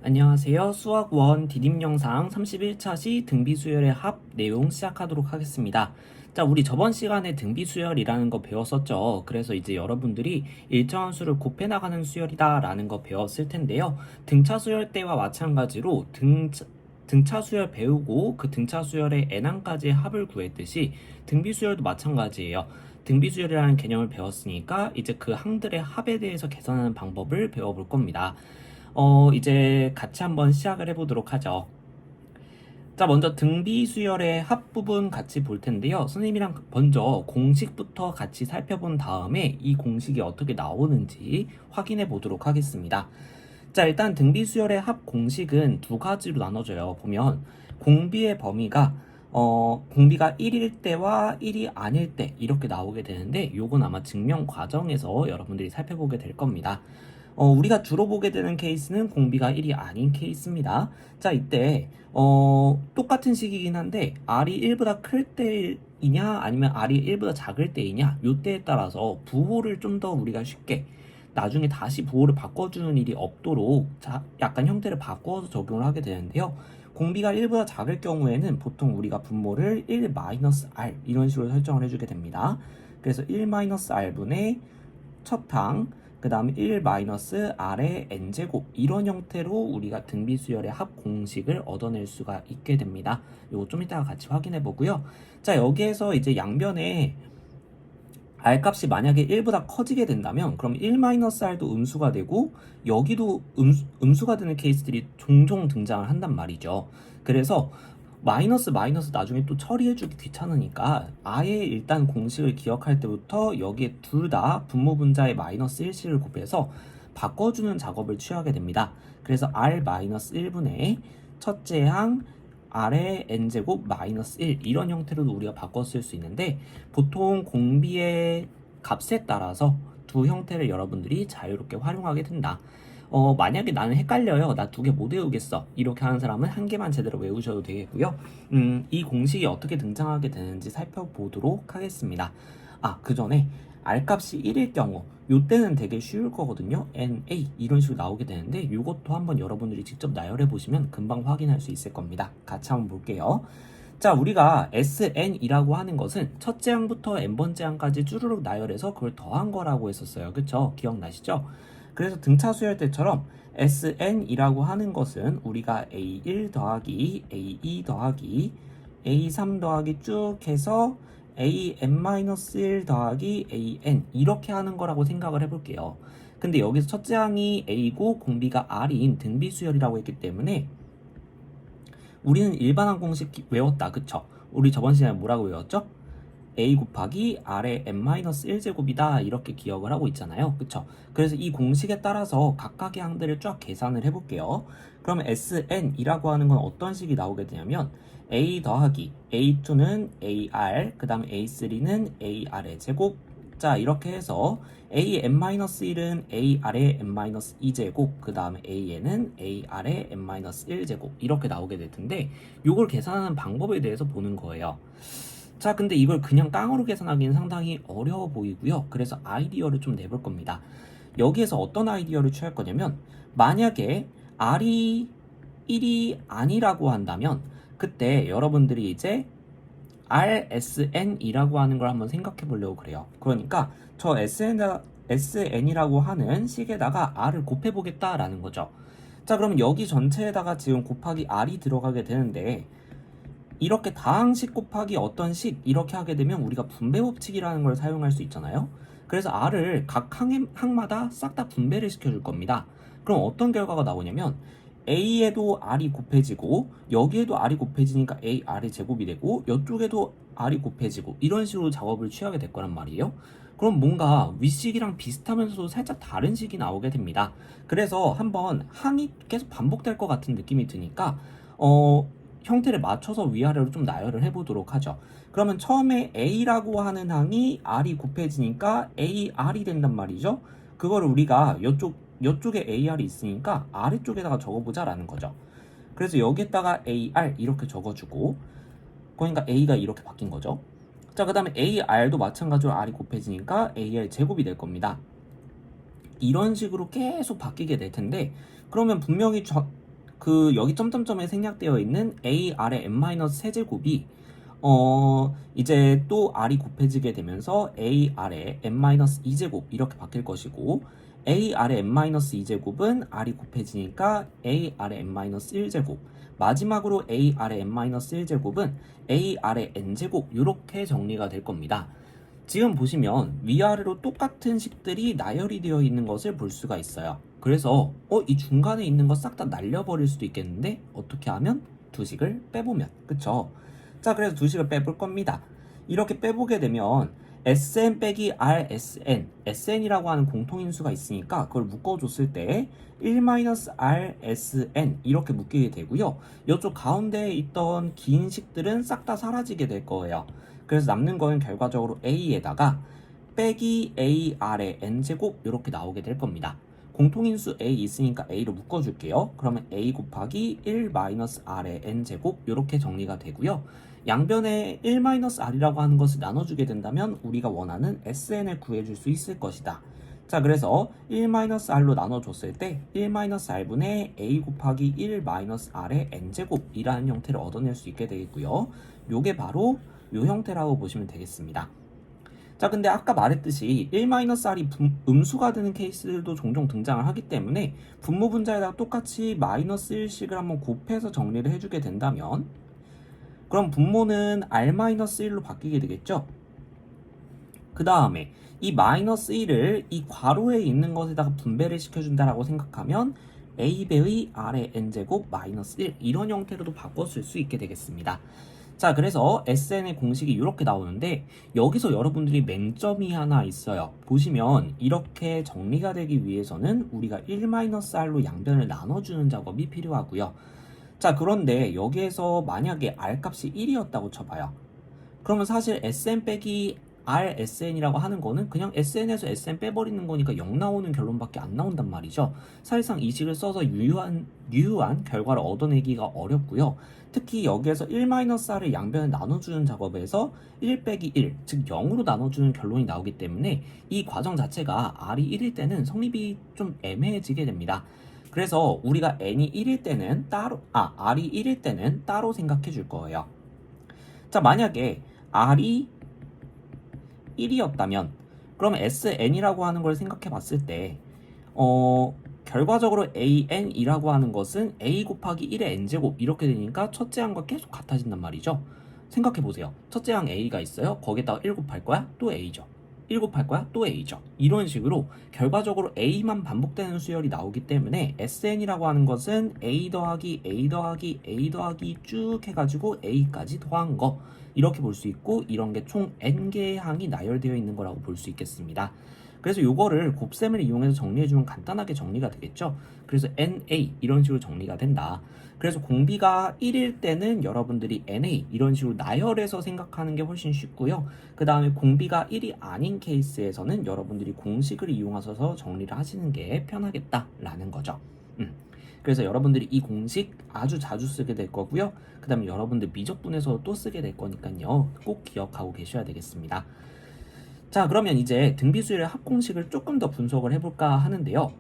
안녕하세요. 수학 1 디딤 영상 31차 시 등비수열의 합 내용 시작하도록 하겠습니다. 자, 우리 저번 시간에 등비수열이라는 거 배웠었죠. 그래서 이제 여러분들이 일정한 수를 곱해 나가는 수열이다 라는 거 배웠을 텐데요. 등차 수열 때와 마찬가지로 등차 수열 배우고 그 등차 수열의 n항까지의 합을 구했듯이 등비수열도 마찬가지예요. 등비수열이라는 개념을 배웠으니까 이제 그 항들의 합에 대해서 계산하는 방법을 배워볼 겁니다. 이제 같이 한번 시작을 해보도록 하죠. 자, 먼저 등비수열의 합 부분 같이 볼 텐데요. 선생님이랑 먼저 공식부터 같이 살펴본 다음에 이 공식이 어떻게 나오는지 확인해 보도록 하겠습니다. 자, 일단 등비수열의 합 공식은 두 가지로 나눠져요. 보면 공비의 범위가 공비가 1일 때와 1이 아닐 때 이렇게 나오게 되는데 요건 아마 증명 과정에서 여러분들이 살펴보게 될 겁니다. 우리가 주로 보게 되는 케이스는 공비가 1이 아닌 케이스입니다. 자, 이때 똑같은 식이긴 한데 R이 1보다 클 때이냐 아니면 R이 1보다 작을 때이냐 요 때에 따라서 부호를 좀 더 우리가 쉽게 나중에 다시 부호를 바꿔주는 일이 없도록 약간 형태를 바꿔서 적용을 하게 되는데요. 공비가 1보다 작을 경우에는 보통 우리가 분모를 1-R 이런 식으로 설정을 해주게 됩니다. 그래서 1-R분의 첫 항, 그 다음에 1-R의 n제곱 이런 형태로 우리가 등비수열의 합 공식을 얻어낼 수가 있게 됩니다. 요거 좀 이따가 같이 확인해 보고요. 자, 여기에서 이제 양변에 R값이 만약에 1보다 커지게 된다면 그럼 1-R도 음수가 되고 여기도 음수가 되는 케이스들이 종종 등장을 한단 말이죠. 그래서 마이너스 나중에 또 처리해주기 귀찮으니까 아예 일단 공식을 기억할 때부터 여기에 둘 다 분모 분자의 마이너스 1씩을 곱해서 바꿔주는 작업을 취하게 됩니다. 그래서 R-1분의 첫째 항 R의 n제곱 마이너스 1 이런 형태로도 우리가 바꿔 쓸 수 있는데 보통 공비의 값에 따라서 두 형태를 여러분들이 자유롭게 활용하게 된다. 만약에 나는 헷갈려요. 나 두 개 못 외우겠어. 이렇게 하는 사람은 한 개만 제대로 외우셔도 되겠고요. 이 공식이 어떻게 등장하게 되는지 살펴보도록 하겠습니다. 그 전에 R값이 1일 경우 요때는 되게 쉬울 거거든요. NA 이런 식으로 나오게 되는데 이것도 한번 여러분들이 직접 나열해 보시면 금방 확인할 수 있을 겁니다. 같이 한번 볼게요. 자, 우리가 SN이라고 하는 것은 첫째 항부터 n번째 항까지 쭈루룩 나열해서 그걸 더한 거라고 했었어요. 그쵸? 기억나시죠? 그래서 등차 수열 때처럼 SN이라고 하는 것은 우리가 A1 더하기 A2 더하기 A3 더하기 쭉 해서 AN-1 더하기 AN 이렇게 하는 거라고 생각을 해볼게요. 근데 여기서 첫째 항이 A고 공비가 R인 등비수열이라고 했기 때문에 우리는 일반항 공식 외웠다. 그쵸? 우리 저번 시간에 뭐라고 외웠죠? A 곱하기 R의 n-1제곱이다 이렇게 기억을 하고 있잖아요. 그쵸? 그래서 이 공식에 따라서 각각의 항들을 쫙 계산을 해볼게요. 그러면 SN이라고 하는 건 어떤 식이 나오게 되냐면 A 더하기 A2는 AR 그 다음에 A3는 AR의 제곱 자 이렇게 해서 AN-1은 AR의 n-2제곱 그 다음에 AN은 AR의 n-1제곱 이렇게 나오게 될 텐데 이걸 계산하는 방법에 대해서 보는 거예요. 자, 근데 이걸 그냥 깡으로 계산하기는 상당히 어려워 보이고요. 그래서 아이디어를 좀 내볼 겁니다. 여기에서 어떤 아이디어를 취할 거냐면 만약에 R이 1이 아니라고 한다면 그때 여러분들이 이제 RSN이라고 하는 걸 한번 생각해 보려고 그래요. 그러니까 저 SN이라고 하는 식에다가 R을 곱해 보겠다라는 거죠. 자, 그럼 여기 전체에다가 지금 곱하기 R이 들어가게 되는데 이렇게 다항식 곱하기 어떤 식 이렇게 하게 되면 우리가 분배 법칙이라는 걸 사용할 수 있잖아요. 그래서 R을 각 항마다 싹 다 분배를 시켜줄 겁니다. 그럼 어떤 결과가 나오냐면 A에도 R이 곱해지고 여기에도 R이 곱해지니까 AR이 제곱이 되고 이쪽에도 R이 곱해지고 이런 식으로 작업을 취하게 될 거란 말이에요. 그럼 뭔가 윗식이랑 비슷하면서도 살짝 다른 식이 나오게 됩니다. 그래서 한번 항이 계속 반복될 것 같은 느낌이 드니까 형태를 맞춰서 위아래로 좀 나열을 해보도록 하죠. 그러면 처음에 A라고 하는 항이 R이 곱해지니까 AR이 된단 말이죠. 그거를 우리가 이쪽에 AR이 있으니까 아래쪽에다가 적어보자 라는 거죠. 그래서 여기에다가 AR 이렇게 적어주고 그러니까 A가 이렇게 바뀐 거죠. 자, 그 다음에 AR도 마찬가지로 R이 곱해지니까 AR 제곱이 될 겁니다. 이런 식으로 계속 바뀌게 될 텐데 그러면 분명히 여기 점점점에 생략되어 있는 a r의 n-세제곱이 이제 또 r이 곱해지게 되면서 a r의 n-2제곱 이렇게 바뀔 것이고, a r의 n-2제곱은 r이 곱해지니까 a r의 n-1제곱, 마지막으로 a r의 n-1제곱은 a r의 n제곱 이렇게 정리가 될 겁니다. 지금 보시면 위아래로 똑같은 식들이 나열이 되어 있는 것을 볼 수가 있어요. 그래서 이 중간에 있는 거 싹 다 날려버릴 수도 있겠는데, 어떻게 하면? 두 식을 빼보면, 그쵸? 자, 그래서 두 식을 빼볼 겁니다. 이렇게 빼보게 되면 Sn 빼기 RSN, Sn이라고 하는 공통인수가 있으니까 그걸 묶어줬을 때 1-RSN 이렇게 묶이게 되고요. 이쪽 가운데에 있던 긴 식들은 싹 다 사라지게 될 거예요. 그래서 남는 거는 결과적으로 A에다가 빼기 AR의 N제곱 이렇게 나오게 될 겁니다. 공통인수 A 있으니까 A로 묶어줄게요. 그러면 A 곱하기 1-R의 N제곱 이렇게 정리가 되고요. 양변에 1-R이라고 하는 것을 나눠주게 된다면 우리가 원하는 SN을 구해줄 수 있을 것이다. 자, 그래서 1-R로 나눠줬을 때 1-R분의 A 곱하기 1-R의 N제곱이라는 형태를 얻어낼 수 있게 되겠고요. 요게 바로 요 형태라고 보시면 되겠습니다. 자, 근데 아까 말했듯이 1-R이 음수가 되는 케이스들도 종종 등장을 하기 때문에 분모 분자에다가 똑같이 -1식을 한번 곱해서 정리를 해주게 된다면, 그럼 분모는 R-1로 바뀌게 되겠죠? 그 다음에 이 -1을 이 괄호에 있는 것에다가 분배를 시켜준다라고 생각하면 A배의 R의 N제곱 -1 이런 형태로도 바꿨을 수 있게 되겠습니다. 자, 그래서 SN의 공식이 이렇게 나오는데, 여기서 여러분들이 맹점이 하나 있어요. 보시면 이렇게 정리가 되기 위해서는 우리가 1-R로 양변을 나눠주는 작업이 필요하고요. 자, 그런데 여기에서 만약에 R값이 1이었다고 쳐봐요. 그러면 사실 SN 빼기 RSN이라고 하는 거는 그냥 SN에서 SN 빼버리는 거니까 0 나오는 결론밖에 안 나온단 말이죠. 사실상 이 식을 써서 유효한 결과를 얻어내기가 어렵고요. 특히 여기에서 1-R을 양변에 나눠주는 작업에서 1 빼기 1, 즉 0으로 나눠주는 결론이 나오기 때문에 이 과정 자체가 R이 1일 때는 성립이 좀 애매해지게 됩니다. 그래서 우리가 N이 1일 때는 R이 1일 때는 따로 생각해 줄 거예요. 자, 만약에 R이 1이었다면 그러면 SN이라고 하는 걸 생각해 봤을 때 결과적으로 AN이라고 하는 것은 A 곱하기 1의 N제곱 이렇게 되니까 첫째 항과 계속 같아진단 말이죠. 생각해 보세요. 첫째 항 A가 있어요. 거기에다가 1 곱할 거야? 또 A죠. 1 곱할 거야? 또 A죠. 이런 식으로 결과적으로 A만 반복되는 수열이 나오기 때문에 SN이라고 하는 것은 A 더하기 A 더하기 A 더하기 쭉 해가지고 A까지 더한 거, 이렇게 볼 수 있고, 이런 게 총 N개의 항이 나열되어 있는 거라고 볼 수 있겠습니다. 그래서 요거를 곱셈을 이용해서 정리해주면 간단하게 정리가 되겠죠. 그래서 NA 이런 식으로 정리가 된다. 그래서 공비가 1일 때는 여러분들이 NA 이런 식으로 나열해서 생각하는 게 훨씬 쉽고요. 그 다음에 공비가 1이 아닌 케이스에서는 여러분들이 공식을 이용하셔서 정리를 하시는 게 편하겠다라는 거죠. 그래서 여러분들이 이 공식 아주 자주 쓰게 될 거고요. 그 다음에 여러분들 미적분에서 또 쓰게 될 거니까요. 꼭 기억하고 계셔야 되겠습니다. 자, 그러면 이제 등비수열의 합공식을 조금 더 분석을 해볼까 하는데요.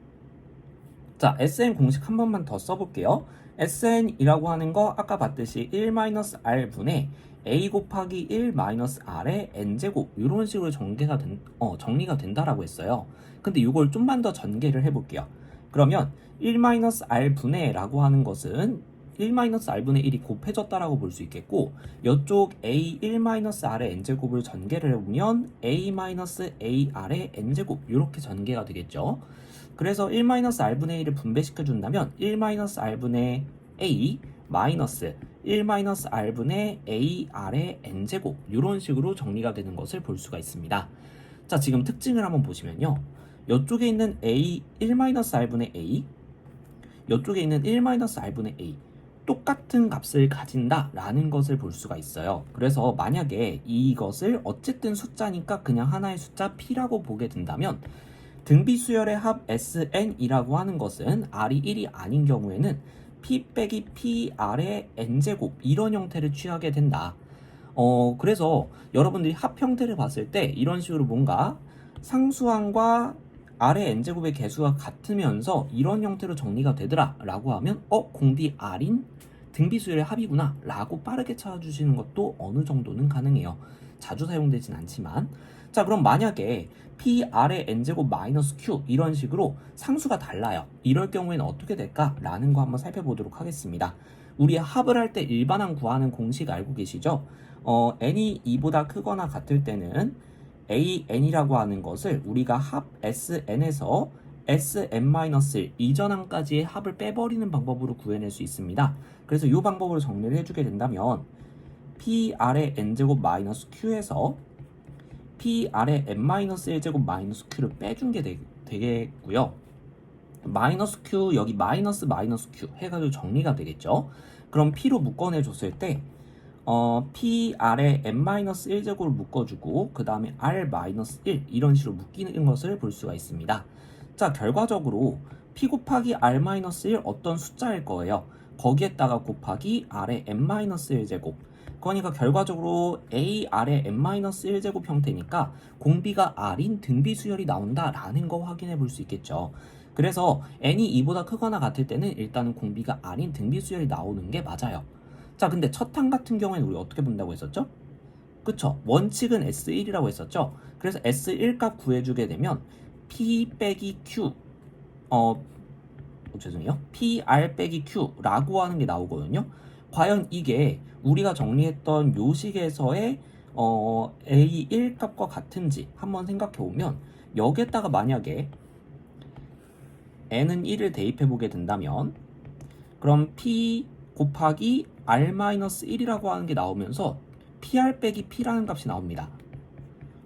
자, SN 공식 한 번만 더 써볼게요. SN이라고 하는 거 아까 봤듯이 1-R분의 A 곱하기 1-R의 N제곱 이런 식으로 정리가 된다라고 했어요. 근데 이걸 좀만 더 전개를 해볼게요. 그러면 1-R분의 라고 하는 것은 1-R분의 1이 곱해졌다라고 볼 수 있겠고, 이쪽 A 1-R의 N제곱을 전개를 해보면 A-AR의 N제곱 이렇게 전개가 되겠죠. 그래서 1-R분의 1을 분배시켜준다면 1-R분의 A 마이너스 1-R분의 AR의 N제곱 이런 식으로 정리가 되는 것을 볼 수가 있습니다. 자, 지금 특징을 한번 보시면요. 이쪽에 있는 A 1-R분의 A, 이쪽에 있는 1-R분의 A 똑같은 값을 가진다라는 것을 볼 수가 있어요. 그래서 만약에 이것을 어쨌든 숫자니까 그냥 하나의 숫자 P라고 보게 된다면 등비수열의 합 SN이라고 하는 것은 R이 1이 아닌 경우에는 P 빼기 PR의 N제곱 이런 형태를 취하게 된다. 그래서 여러분들이 합 형태를 봤을 때 이런 식으로 뭔가 상수항과 R의 n제곱의 개수가 같으면서 이런 형태로 정리가 되더라 라고 하면 공비 R인 등비수열의 합이구나 라고 빠르게 찾아주시는 것도 어느 정도는 가능해요. 자주 사용되진 않지만. 자, 그럼 만약에 PR의 n제곱 마이너스 Q 이런 식으로 상수가 달라요. 이럴 경우에는 어떻게 될까? 라는 거 한번 살펴보도록 하겠습니다. 우리 합을 할 때 일반항 구하는 공식 알고 계시죠? n이 2보다 크거나 같을 때는 AN이라고 하는 것을 우리가 합 SN에서 SN-1 이전항까지의 합을 빼버리는 방법으로 구해낼 수 있습니다. 그래서 이 방법으로 정리를 해주게 된다면 PR의 n제곱 마이너스 Q에서 Pr의 n-1제곱 마이너스 Q를 빼준 게 되겠고요. 마이너스 Q 여기 마이너스 Q 해가지고 정리가 되겠죠. 그럼 P로 묶어내줬을 때 Pr의 n-1제곱을 묶어주고 그 다음에 R-1 이런 식으로 묶이는 것을 볼 수가 있습니다. 자, 결과적으로 P 곱하기 R-1 어떤 숫자일 거예요. 거기에다가 곱하기 R의 n-1제곱. 그러니까 결과적으로 AR의 n-1제곱 형태니까 공비가 R인 등비수열이 나온다라는 거 확인해 볼 수 있겠죠. 그래서 n이 2보다 크거나 같을 때는 일단은 공비가 R인 등비수열이 나오는 게 맞아요. 자, 근데 첫 항 같은 경우에는 우리 어떻게 본다고 했었죠? 그쵸? 원칙은 S1이라고 했었죠? 그래서 S1 값 구해주게 되면 P 빼기 Q 죄송해요. PR 빼기 Q라고 하는 게 나오거든요. 과연 이게 우리가 정리했던 요식에서의 A1 값과 같은지 한번 생각해 보면 여기에다가 만약에 n은 1을 대입해 보게 된다면 그럼 P 곱하기 R-1이라고 하는 게 나오면서 PR 빼기 P라는 값이 나옵니다.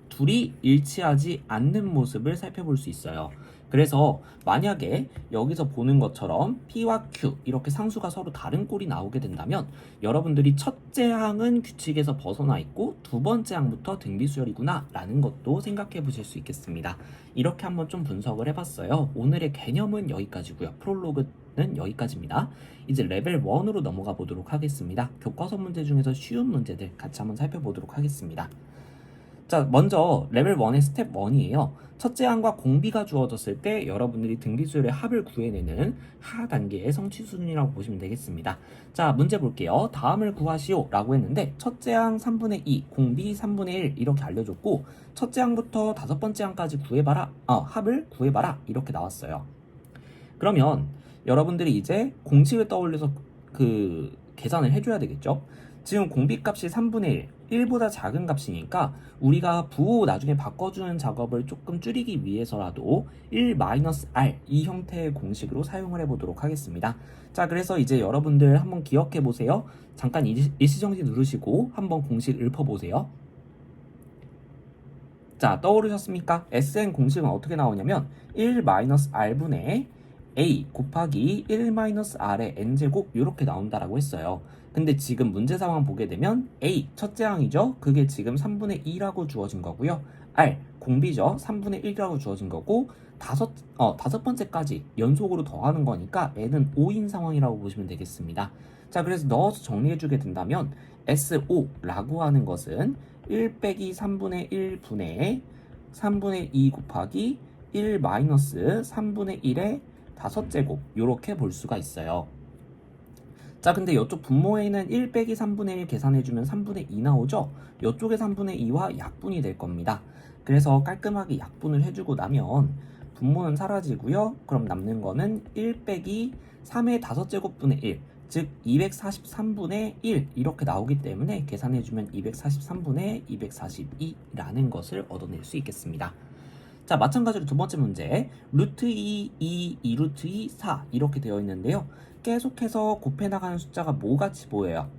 둘이 일치하지 않는 모습을 살펴볼 수 있어요. 그래서 만약에 여기서 보는 것처럼 P와 Q 이렇게 상수가 서로 다른 꼴이 나오게 된다면 여러분들이 첫째 항은 규칙에서 벗어나 있고 두 번째 항부터 등비수열이구나 라는 것도 생각해 보실 수 있겠습니다. 이렇게 한번 좀 분석을 해봤어요. 오늘의 개념은 여기까지고요. 프롤로그는 여기까지입니다. 이제 레벨 1으로 넘어가 보도록 하겠습니다. 교과서 문제 중에서 쉬운 문제들 같이 한번 살펴보도록 하겠습니다. 자, 먼저 레벨 1의 스텝 1이에요. 첫째 항과 공비가 주어졌을 때 여러분들이 등비수열의 합을 구해내는 하 단계의 성취 수준이라고 보시면 되겠습니다. 자, 문제 볼게요. 다음을 구하시오 라고 했는데 첫째 항 3분의 2, 공비 3분의 1 이렇게 알려줬고 첫째 항부터 다섯 번째 항까지 구해봐라, 합을 구해봐라 이렇게 나왔어요. 그러면 여러분들이 이제 공식을 떠올려서 그 계산을 해줘야 되겠죠. 지금 공비값이 3분의 1, 1보다 작은 값이니까 우리가 부호 나중에 바꿔주는 작업을 조금 줄이기 위해서라도 1-R 이 형태의 공식으로 사용을 해보도록 하겠습니다. 자, 그래서 이제 여러분들 한번 기억해 보세요. 잠깐 일시정지 누르시고 한번 공식 읊어보세요. 자, 떠오르셨습니까? SN 공식은 어떻게 나오냐면 1-R분의 A 곱하기 1-R의 n제곱 이렇게 나온다라고 했어요. 근데 지금 문제 상황 보게 되면 A 첫째 항이죠. 그게 지금 3분의 2라고 주어진 거고요. R 공비죠. 3분의 1이라고 주어진 거고 다섯 번째까지 연속으로 더하는 거니까 n은 5인 상황이라고 보시면 되겠습니다. 자, 그래서 넣어서 정리해주게 된다면 SO라고 하는 것은 1 빼기 3분의 1분의 3분의 2 곱하기 1 마이너스 3분의 1의 다섯 제곱 이렇게 볼 수가 있어요. 자, 근데 이쪽 분모에는 1 빼기 3분의 1 계산해주면 3분의 2 나오죠? 이쪽의 3분의 2와 약분이 될 겁니다. 그래서 깔끔하게 약분을 해주고 나면 분모는 사라지고요. 그럼 남는 거는 1 빼기 3의 다섯 제곱분의 1, 즉 243분의 1 이렇게 나오기 때문에 계산해주면 243분의 242라는 것을 얻어낼 수 있겠습니다. 자, 마찬가지로 두 번째 문제 루트 2, 2루트 2, 4 이렇게 되어 있는데요. 계속해서 곱해나가는 숫자가 뭐같이 보여요?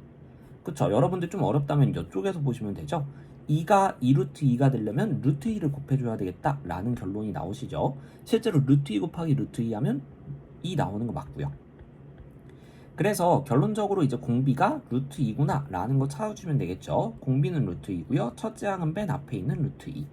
그쵸? 여러분들 좀 어렵다면 이쪽에서 보시면 되죠? 2가 2루트 2가 되려면 루트 2를 곱해줘야 되겠다 라는 결론이 나오시죠? 실제로 루트 2 곱하기 루트 2 하면 2 나오는 거 맞고요. 그래서 결론적으로 이제 공비가 루트 2구나 라는 거 찾아주면 되겠죠? 공비는 루트 2고요. 첫째 항은 맨 앞에 있는 루트 2.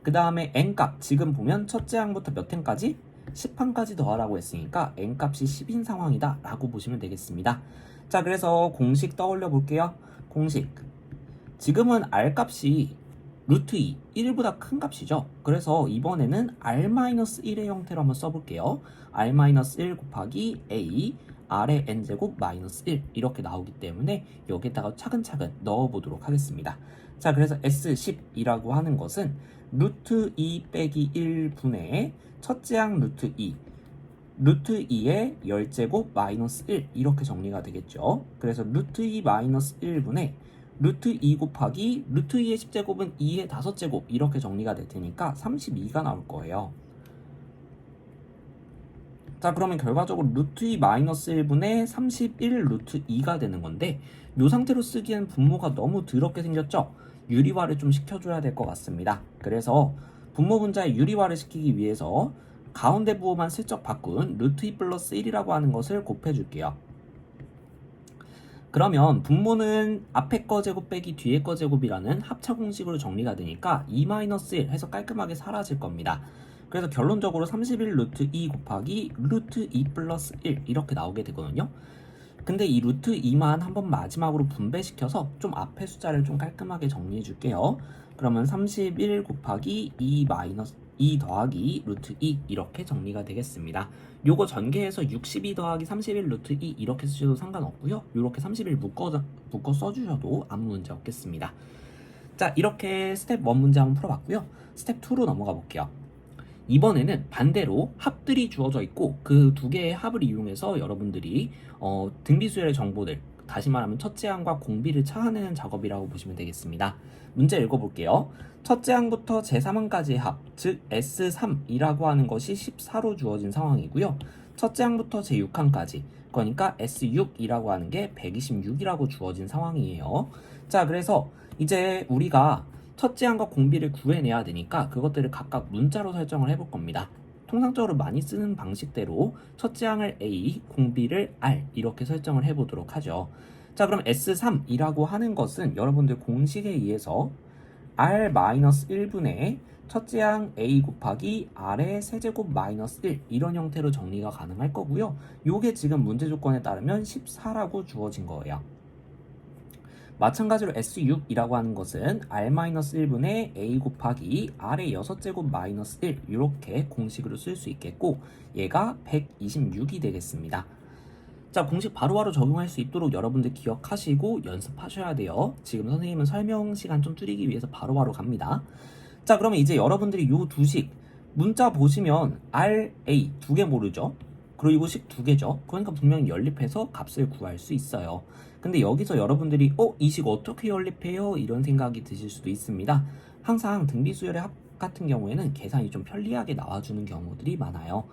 그 다음에 n값 지금 보면 첫째 항부터 몇 행까지? 10항까지 더하라고 했으니까 n값이 10인 상황이다 라고 보시면 되겠습니다. 자, 그래서 공식 떠올려 볼게요. 공식 지금은 r값이 루트 2, 1보다 큰 값이죠. 그래서 이번에는 r-1의 형태로 한번 써볼게요. r-1 곱하기 a r의 n제곱 마이너스 1 이렇게 나오기 때문에 여기에다가 차근차근 넣어보도록 하겠습니다. 자, 그래서 S10이라고 하는 것은 루트 2 빼기 1분의 첫째 항 루트 2 루트 2의 10제곱 마이너스 1 이렇게 정리가 되겠죠. 그래서 루트 2 마이너스 1분의 루트 2 곱하기 루트 2의 10제곱은 2의 5제곱 이렇게 정리가 될 테니까 32가 나올 거예요. 자, 그러면 결과적으로 루트 2 마이너스 1분의 31 루트 2가 되는 건데 이 상태로 쓰기엔 분모가 너무 더럽게 생겼죠? 유리화를 좀 시켜줘야 될 것 같습니다. 그래서 분모 분자의 유리화를 시키기 위해서 가운데 부호만 슬쩍 바꾼 루트 2 플러스 1이라고 하는 것을 곱해줄게요. 그러면 분모는 앞에 거 제곱 빼기 뒤에 거 제곱이라는 합차 공식으로 정리가 되니까 2-1 해서 깔끔하게 사라질 겁니다. 그래서 결론적으로 31 루트 2 곱하기 루트 2 플러스 1 이렇게 나오게 되거든요. 근데 이 루트 2만 한번 마지막으로 분배시켜서 좀 앞에 숫자를 좀 깔끔하게 정리해 줄게요. 그러면 31 곱하기 2 더하기 루트 2 이렇게 정리가 되겠습니다. 요거 전개해서 62 더하기 31 루트 2 이렇게 쓰셔도 상관없고요. 요렇게 31 묶어 써주셔도 아무 문제 없겠습니다. 자, 이렇게 스텝 1 문제 한번 풀어봤고요. 스텝 2로 넘어가 볼게요. 이번에는 반대로 합들이 주어져 있고 그 두 개의 합을 이용해서 여러분들이 등비수열의 정보들, 다시 말하면 첫째 항과 공비를 찾아내는 작업이라고 보시면 되겠습니다. 문제 읽어볼게요. 첫째 항부터 제3항까지의 합, 즉 S3이라고 하는 것이 14로 주어진 상황이고요. 첫째 항부터 제6항까지, 그러니까 S6이라고 하는 게 126이라고 주어진 상황이에요. 자, 그래서 이제 우리가 첫째 항과 공비를 구해내야 되니까 그것들을 각각 문자로 설정을 해볼 겁니다. 통상적으로 많이 쓰는 방식대로 첫째 항을 A, 공비를 R 이렇게 설정을 해보도록 하죠. 자, 그럼 S3이라고 하는 것은 여러분들 공식에 의해서 R-1분의 첫째 항 A 곱하기 R의 세제곱 마이너스 1 이런 형태로 정리가 가능할 거고요. 요게 지금 문제 조건에 따르면 14라고 주어진 거예요. 마찬가지로 S6이라고 하는 것은 R-1분의 A 곱하기 R의 6제곱 마이너스 1 이렇게 공식으로 쓸 수 있겠고 얘가 126이 되겠습니다. 자, 공식 바로바로 적용할 수 있도록 여러분들 기억하시고 연습하셔야 돼요. 지금 선생님은 설명 시간 좀 줄이기 위해서 바로바로 갑니다. 자, 그러면 이제 여러분들이 요 두식 문자 보시면 R, A 두 개 모르죠? 그리고 식 두 개죠. 그러니까 분명히 연립해서 값을 구할 수 있어요. 근데 여기서 여러분들이 이 식 어떻게 연립해요? 이런 생각이 드실 수도 있습니다. 항상 등비수열의 합 같은 경우에는 계산이 좀 편리하게 나와주는 경우들이 많아요.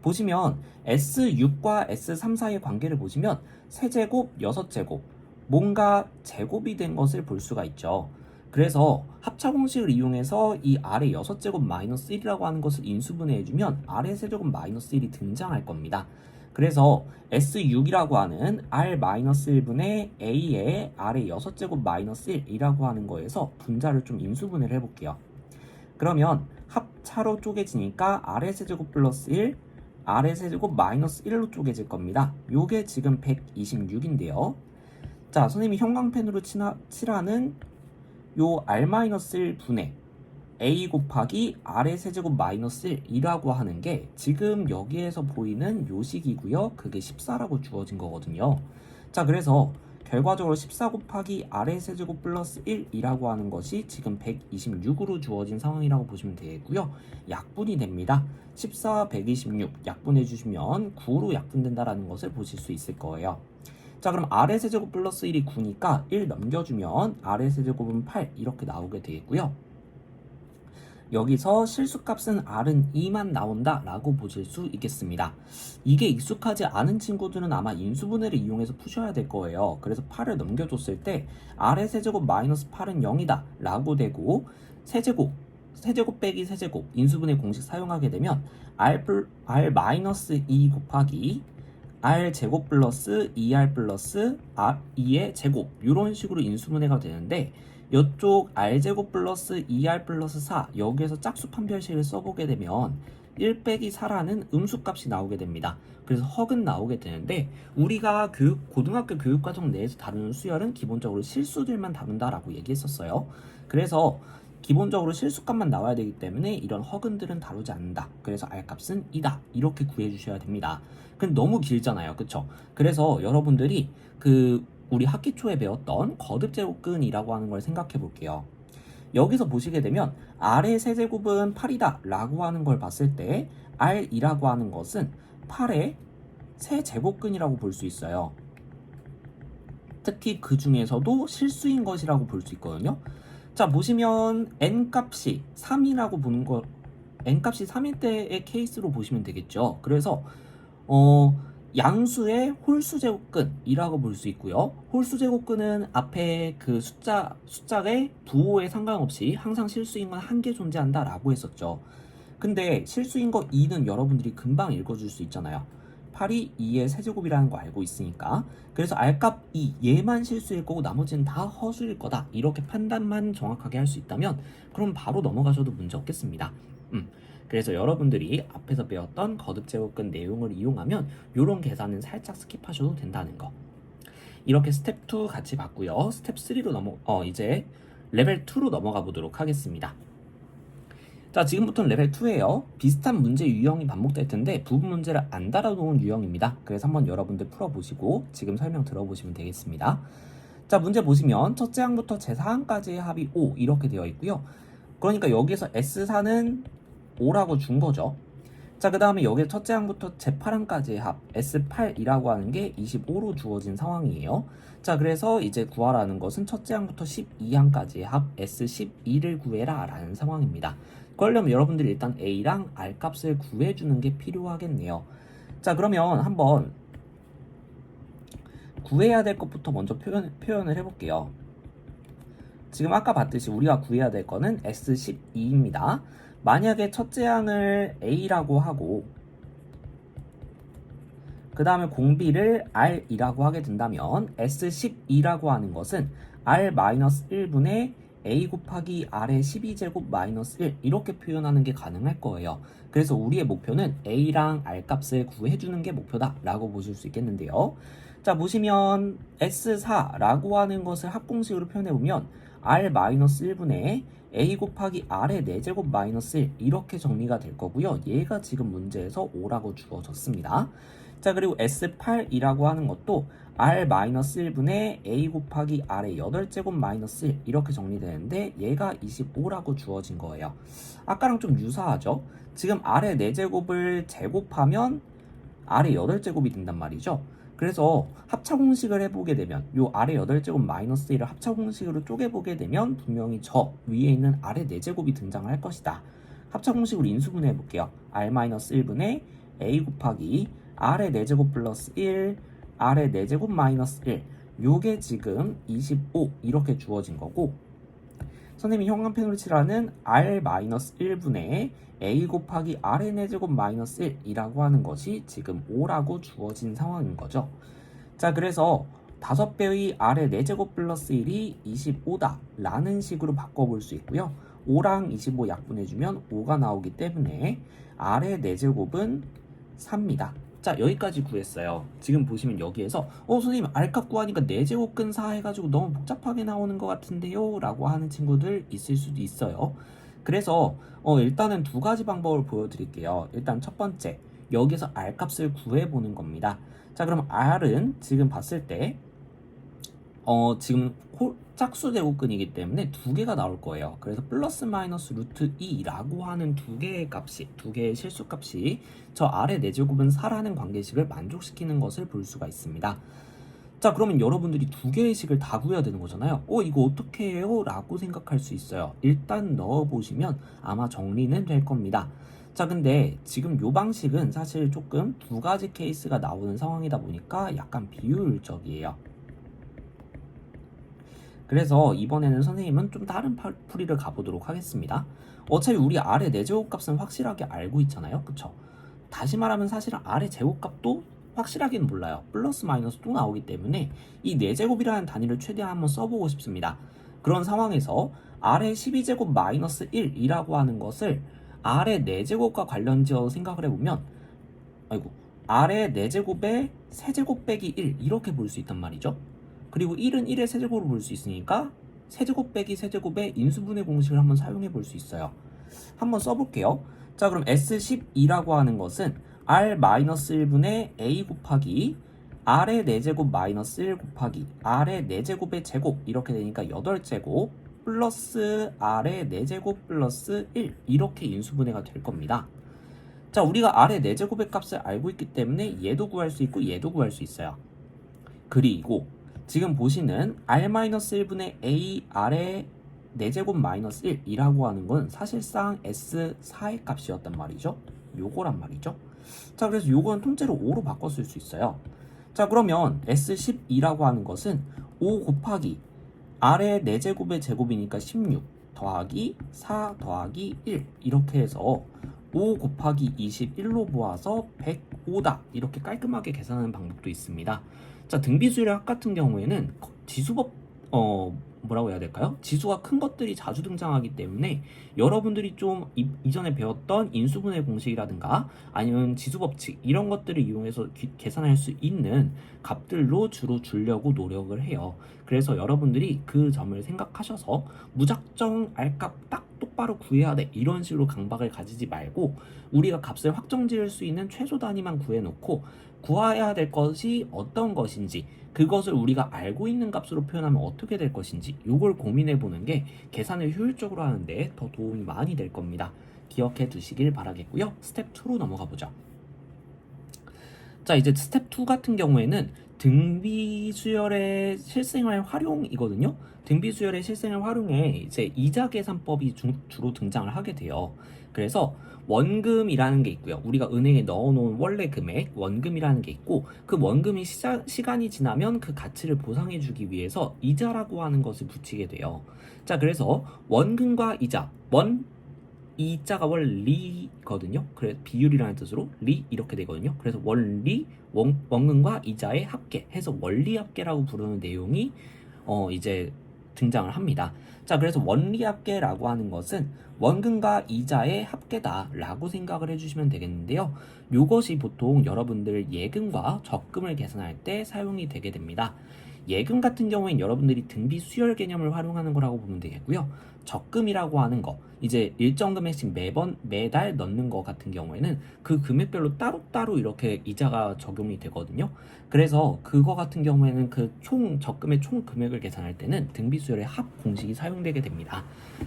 보시면 S6과 S3 사이의 관계를 보시면 세제곱, 6제곱 뭔가 제곱이 된 것을 볼 수가 있죠. 그래서 합차 공식을 이용해서 이 R의 6제곱 마이너스 1이라고 하는 것을 인수분해해주면 R의 세제곱 마이너스 1이 등장할 겁니다. 그래서 S6이라고 하는 R-1분의 A의 R의 6제곱 마이너스 1이라고 하는 거에서 분자를 좀 인수분해를 해볼게요. 그러면 합차로 쪼개지니까 R의 세제곱 플러스 1, R의 세제곱 마이너스 1로 쪼개질 겁니다. 요게 지금 126인데요. 자, 선생님이 형광펜으로 칠하는 요 R-1 분의 A 곱하기 R의 세제곱 마이너스 1이라고 하는 게 지금 여기에서 보이는 요 식이고요. 그게 14라고 주어진 거거든요. 자, 그래서 결과적으로 14 곱하기 R의 세제곱 플러스 1이라고 하는 것이 지금 126으로 주어진 상황이라고 보시면 되겠고요. 약분이 됩니다. 14와 126 약분해 주시면 9로 약분된다라는 것을 보실 수 있을 거예요. 자, 그럼 R의 세제곱 플러스 1이 9니까 1 넘겨주면 R의 세제곱은 8 이렇게 나오게 되겠고요. 여기서 실수값은 R은 2만 나온다 라고 보실 수 있겠습니다. 이게 익숙하지 않은 친구들은 아마 인수분해를 이용해서 푸셔야 될 거예요. 그래서 8을 넘겨줬을 때 R의 세제곱 마이너스 8은 0이다 라고 되고 세제곱 빼기 세제곱 인수분해 공식 사용하게 되면 R 마이너스 2 곱하기 R 제곱 플러스 2R 플러스 2의 제곱 이런 식으로 인수분해가 되는데 이쪽 R제곱 플러스 2R 플러스 4 여기에서 짝수 판별식을 써보게 되면 1 빼기 4라는 음수값이 나오게 됩니다. 그래서 허근 나오게 되는데 우리가 고등학교 교육과정 내에서 다루는 수열은 기본적으로 실수들만 다룬다라고 얘기했었어요. 그래서 기본적으로 실수값만 나와야 되기 때문에 이런 허근들은 다루지 않는다. 그래서 R값은 2다. 이렇게 구해 주셔야 됩니다. 근데 너무 길잖아요. 그쵸? 그래서 여러분들이 우리 학기 초에 배웠던 거듭제곱근이라고 하는 걸 생각해 볼게요. 여기서 보시게 되면 R의 세제곱은 8이다 라고 하는 걸 봤을 때 R2라고 하는 것은 8의 세제곱근이라고 볼 수 있어요. 특히 그 중에서도 실수인 것이라고 볼 수 있거든요. 자, 보시면 n값이 3이라고 보는 거, n값이 3일 때의 케이스로 보시면 되겠죠. 그래서 양수의 홀수제곱근이라고 볼 수 있고요. 홀수제곱근은 앞에 그 숫자의 부호에 상관없이 항상 실수인 건 한 개 존재한다 라고 했었죠. 근데 실수인 거 2는 여러분들이 금방 읽어줄 수 있잖아요. 8이 2의 세제곱이라는 거 알고 있으니까. 그래서 R값 2, 얘만 실수일 거고 나머지는 다 허수일 거다. 이렇게 판단만 정확하게 할 수 있다면 그럼 바로 넘어가셔도 문제 없겠습니다. 그래서 여러분들이 앞에서 배웠던 거듭제곱근 내용을 이용하면 이런 계산은 살짝 스킵하셔도 된다는 거. 이렇게 스텝 2 같이 봤고요. 스텝 3로 이제 레벨 2로 넘어가 보도록 하겠습니다. 자, 지금부터는 레벨 2예요. 비슷한 문제 유형이 반복될 텐데 부분 문제를 안 달아놓은 유형입니다. 그래서 한번 여러분들 풀어보시고 지금 설명 들어보시면 되겠습니다. 자, 문제 보시면 첫째 항부터 제4항까지의 합이 5 이렇게 되어 있고요. 그러니까 여기에서 S4는 5라고 준 거죠. 자, 그 다음에 여기 첫째 항부터 제8항까지의 합 S8이라고 하는 게 25로 주어진 상황이에요. 자, 그래서 이제 구하라는 것은 첫째 항부터 12항까지의 합 S12를 구해라 라는 상황입니다. 그러려면 여러분들이 일단 A랑 R 값을 구해주는 게 필요하겠네요. 자, 그러면 한번 구해야 될 것부터 먼저 표현을 해볼게요. 지금 아까 봤듯이 우리가 구해야 될 거는 S12입니다. 만약에 첫째 항을 A라고 하고 그 다음에 공비를 R이라고 하게 된다면 S12라고 하는 것은 R-1분의 A 곱하기 R의 12제곱 마이너스 1 이렇게 표현하는 게 가능할 거예요. 그래서 우리의 목표는 A랑 R 값을 구해주는 게 목표다 라고 보실 수 있겠는데요. 자, 보시면 S4라고 하는 것을 합공식으로 표현해보면 R-1분의 A 곱하기 R의 4제곱 마이너스 1 이렇게 정리가 될 거고요. 얘가 지금 문제에서 5라고 주어졌습니다. 자, 그리고 S8이라고 하는 것도 R-1분의 A 곱하기 R의 8제곱 마이너스 1 이렇게 정리되는데 얘가 25라고 주어진 거예요. 아까랑 좀 유사하죠? 지금 R의 4제곱을 제곱하면 R의 8제곱이 된단 말이죠. 그래서 합차공식을 해보게 되면 요 R의 8제곱 마이너스 1을 합차공식으로 쪼개보게 되면 분명히 저 위에 있는 R의 4제곱이 등장을 할 것이다. 합차공식으로 인수분해 해볼게요. R-1분의 A 곱하기 R의 4제곱 플러스 1, R의 4제곱 마이너스 1 요게 지금 25 이렇게 주어진 거고 선생님이 형광펜으로 칠하는 R-1분의 A 곱하기 R의 4제곱 마이너스 1 이라고 하는 것이 지금 5라고 주어진 상황인 거죠. 자, 그래서 5배의 R의 4제곱 플러스 1이 25다 라는 식으로 바꿔볼 수 있고요. 5랑 25 약분해주면 5가 나오기 때문에 R의 4제곱은 4입니다. 자, 여기까지 구했어요. 지금 보시면 여기에서 선생님 R값 구하니까 4제곱근 4 해가지고 너무 복잡하게 나오는 것 같은데요 라고 하는 친구들 있을 수도 있어요. 그래서 일단은 두 가지 방법을 보여드릴게요. 일단 첫 번째, 여기서 R값을 구해보는 겁니다. 자, 그럼 R은 지금 봤을 때 지금 짝수 제곱근이기 때문에 두 개가 나올 거예요. 그래서 플러스 마이너스 루트 2라고 하는 두 개의 실수값이 저 R의 4제곱은 4라는 관계식을 만족시키는 것을 볼 수가 있습니다. 자, 그러면 여러분들이 두 개의 식을 다 구해야 되는 거잖아요. 이거 어떻게 해요? 라고 생각할 수 있어요. 일단 넣어보시면 아마 정리는 될 겁니다. 자, 근데 지금 요 방식은 사실 조금 두 가지 케이스가 나오는 상황이다 보니까 약간 비효율적이에요. 그래서 이번에는 선생님은 좀 다른 풀이를 가보도록 하겠습니다. 어차피 우리 R의 4제곱 값은 확실하게 알고 있잖아요. 그쵸? 다시 말하면 사실은 R의 제곱값도 확실하게는 몰라요. 플러스 마이너스 또 나오기 때문에 이 4제곱이라는 단위를 최대한 한번 써보고 싶습니다. 그런 상황에서 R의 12제곱 마이너스 1이라고 하는 것을 R의 4제곱과 관련지어 생각을 해보면 R의 4제곱에 세제곱 빼기 1 이렇게 볼 수 있단 말이죠. 그리고 1은 1의 세제곱으로 볼 수 있으니까 세제곱 빼기 세제곱의 인수분해 공식을 한번 사용해 볼 수 있어요. 한번 써볼게요. 자, 그럼 S12라고 하는 것은 R-1분의 A 곱하기 R의 4제곱 마이너스 1 곱하기 R의 4제곱의 제곱 이렇게 되니까 8제곱 플러스 R의 4제곱 플러스 1 이렇게 인수분해가 될 겁니다. 자, 우리가 R의 4제곱의 값을 알고 있기 때문에 얘도 구할 수 있고 얘도 구할 수 있어요. 그리고 지금 보시는 R-1분의 A R의 4제곱 마이너스 1이라고 하는 건 사실상 S4의 값이었단 말이죠. 요거란 말이죠. 자, 그래서 요건 통째로 5로 바꿨을 수 있어요. 자, 그러면 S12라고 하는 것은 5 곱하기 R의 4제곱의 제곱이니까 16 더하기 4 더하기 1 이렇게 해서 5 곱하기 21로 모아서 105다 이렇게 깔끔하게 계산하는 방법도 있습니다. 자, 등비수열학 같은 경우에는 지수법 뭐라고 해야 될까요? 지수가 큰 것들이 자주 등장하기 때문에 여러분들이 좀 이전에 배웠던 인수분해 공식이라든가 아니면 지수법칙 이런 것들을 이용해서 계산할 수 있는 값들로 주로 주려고 노력을 해요. 그래서 여러분들이 그 점을 생각하셔서 무작정 R값 딱 똑바로 구해야 돼 이런 식으로 강박을 가지지 말고 우리가 값을 확정 지을 수 있는 최소 단위만 구해놓고 구해야 될 것이 어떤 것인지 그것을 우리가 알고 있는 값으로 표현하면 어떻게 될 것인지 이걸 고민해 보는 게 계산을 효율적으로 하는데 더 도움이 많이 될 겁니다. 기억해 두시길 바라겠고요. 스텝 2로 넘어가 보죠. 자, 이제 스텝 2 같은 경우에는 등비수열의 실생활 활용이거든요. 등비수열의 실생활 활용에 이제 이자 계산법이 주로 등장을 하게 돼요. 그래서 원금이라는 게 있고요. 우리가 은행에 넣어놓은 원래 금액, 원금이라는 게 있고 그 원금이 시간이 지나면 그 가치를 보상해주기 위해서 이자라고 하는 것을 붙이게 돼요. 자, 그래서 원금과 이자, 이자가 원리거든요. 그래서 비율이라는 뜻으로 리 이렇게 되거든요. 그래서 원리, 원금과 이자의 합계 해서 원리합계라고 부르는 내용이 이제 등장을 합니다. 자, 그래서 원리합계라고 하는 것은 원금과 이자의 합계다라고 생각을 해주시면 되겠는데요. 이것이 보통 여러분들 예금과 적금을 계산할 때 사용이 되게 됩니다. 예금 같은 경우엔 여러분들이 등비 수열 개념을 활용하는 거라고 보면 되겠고요. 적금이라고 하는 거, 이제 일정 금액씩 매달 넣는 거 같은 경우에는 그 금액별로 따로따로 이렇게 이자가 적용이 되거든요. 그래서 그거 같은 경우에는 그 적금의 총 금액을 계산할 때는 등비 수열의 합 공식이 사용되게 됩니다.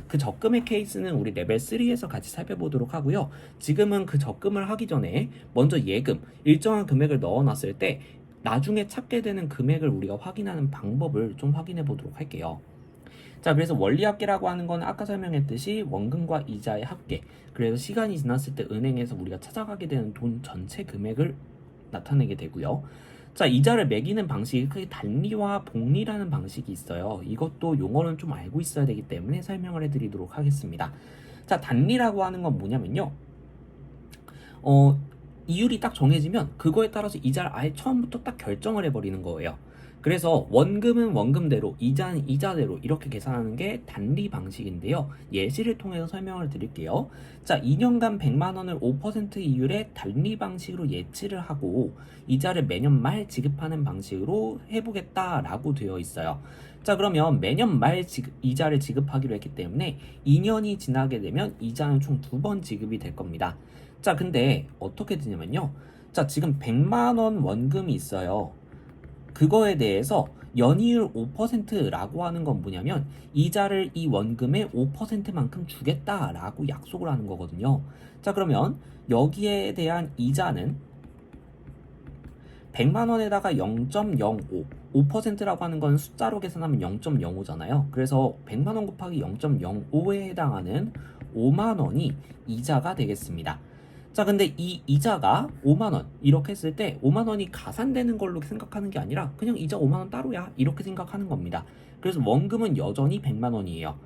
그 적금의 케이스는 우리 레벨 3에서 같이 살펴보도록 하고요. 지금은 그 적금을 하기 전에 먼저 예금, 일정한 금액을 넣어놨을 때 나중에 찾게 되는 금액을 우리가 확인하는 방법을 좀 확인해 보도록 할게요. 자, 그래서 원리합계라고 하는 건 아까 설명했듯이 원금과 이자의 합계, 그래서 시간이 지났을 때 은행에서 우리가 찾아가게 되는 돈 전체 금액을 나타내게 되고요. 자, 이자를 매기는 방식이 크게 단리와 복리라는 방식이 있어요. 이것도 용어는 좀 알고 있어야 되기 때문에 설명을 해드리도록 하겠습니다. 자, 단리라고 하는 건 뭐냐면요. 이율이 딱 정해지면 그거에 따라서 이자를 아예 처음부터 딱 결정을 해버리는 거예요. 그래서 원금은 원금대로, 이자는 이자대로 이렇게 계산하는 게 단리 방식인데요. 예시를 통해서 설명을 드릴게요. 자, 2년간 100만 원을 5% 이율의 단리 방식으로 예치를 하고 이자를 매년 말 지급하는 방식으로 해보겠다라고 되어 있어요. 자, 그러면 매년 말 이자를 지급하기로 했기 때문에 2년이 지나게 되면 이자는 총 2번 지급이 될 겁니다. 자, 근데 어떻게 되냐면요. 자, 지금 100만 원 원금이 있어요. 그거에 대해서 연이율 5%라고 하는 건 뭐냐면 이자를 이 원금의 5%만큼 주겠다라고 약속을 하는 거거든요. 자, 그러면 여기에 대한 이자는 100만 원에다가 0.05, 5%라고 하는 건 숫자로 계산하면 0.05잖아요. 그래서 100만 원 곱하기 0.05에 해당하는 5만 원이 이자가 되겠습니다. 자, 근데 이 이자가 5만 원 이렇게 했을 때 5만 원이 가산되는 걸로 생각하는 게 아니라 그냥 이자 5만 원 따로야 이렇게 생각하는 겁니다. 그래서 원금은 여전히 100만 원이에요.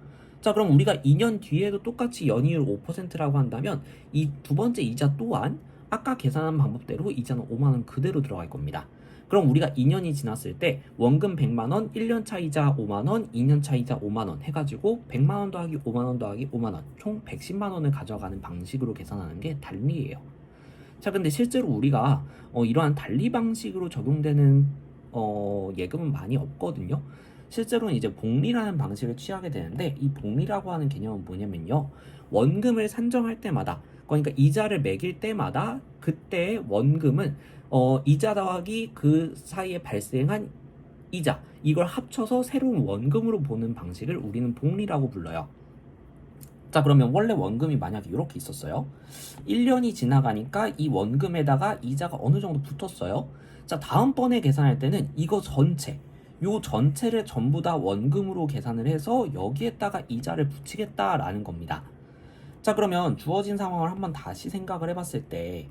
자, 그럼 우리가 2년 뒤에도 똑같이 연이율 5%라고 한다면 이 두 번째 이자 또한 아까 계산한 방법대로 이자는 5만 원 그대로 들어갈 겁니다. 그럼 우리가 2년이 지났을 때 원금 100만 원, 1년 차 이자 5만 원, 2년 차 이자 5만 원 해가지고 100만 원 더하기 5만 원 더하기 5만 원, 총 110만 원을 가져가는 방식으로 계산하는 게 단리예요. 자, 근데 실제로 우리가 이러한 단리 방식으로 적용되는 예금은 많이 없거든요. 실제로는 이제 복리라는 방식을 취하게 되는데, 이 복리라고 하는 개념은 뭐냐면요, 원금을 산정할 때마다, 그러니까 이자를 매길 때마다 그때 원금은 이자 더하기 그 사이에 발생한 이자, 이걸 합쳐서 새로운 원금으로 보는 방식을 우리는 복리라고 불러요. 자, 그러면 원래 원금이 만약에 이렇게 있었어요. 1년이 지나가니까 이 원금에다가 이자가 어느 정도 붙었어요. 자, 다음번에 계산할 때는 이거 전체, 요 전체를 전부 다 원금으로 계산을 해서 여기에다가 이자를 붙이겠다라는 겁니다. 자, 그러면 주어진 상황을 한번 다시 생각을 해봤을 때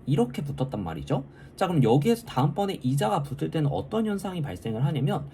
이렇게 붙었단 말이죠. 자, 그럼 여기에서 다음번에 이자가 붙을 때는 어떤 현상이 발생을 하냐면,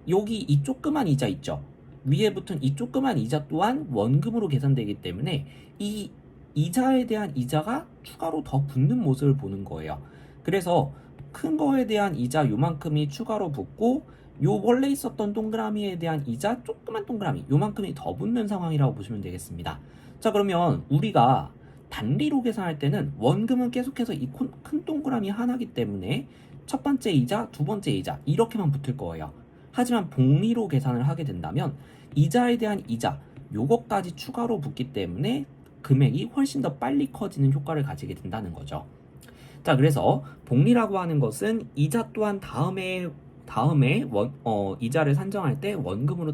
여기 이 조그만 이자 있죠. 위에 붙은 이 조그만 이자 또한 원금으로 계산되기 때문에 이 이자에 대한 이자가 추가로 더 붙는 모습을 보는 거예요. 그래서 큰 거에 대한 이자 요만큼이 추가로 붙고, 요 원래 있었던 동그라미에 대한 이자 조그만 동그라미 요만큼이 더 붙는 상황이라고 보시면 되겠습니다. 자, 그러면 우리가 단리로 계산할 때는 원금은 계속해서 이 큰 동그라미 하나기 때문에 첫 번째 이자, 두 번째 이자 이렇게만 붙을 거예요. 하지만 복리로 계산을 하게 된다면 이자에 대한 이자 요것까지 추가로 붙기 때문에 금액이 훨씬 더 빨리 커지는 효과를 가지게 된다는 거죠. 자, 그래서 복리라고 하는 것은 이자 또한 다음에 이자를 산정할 때 원금으로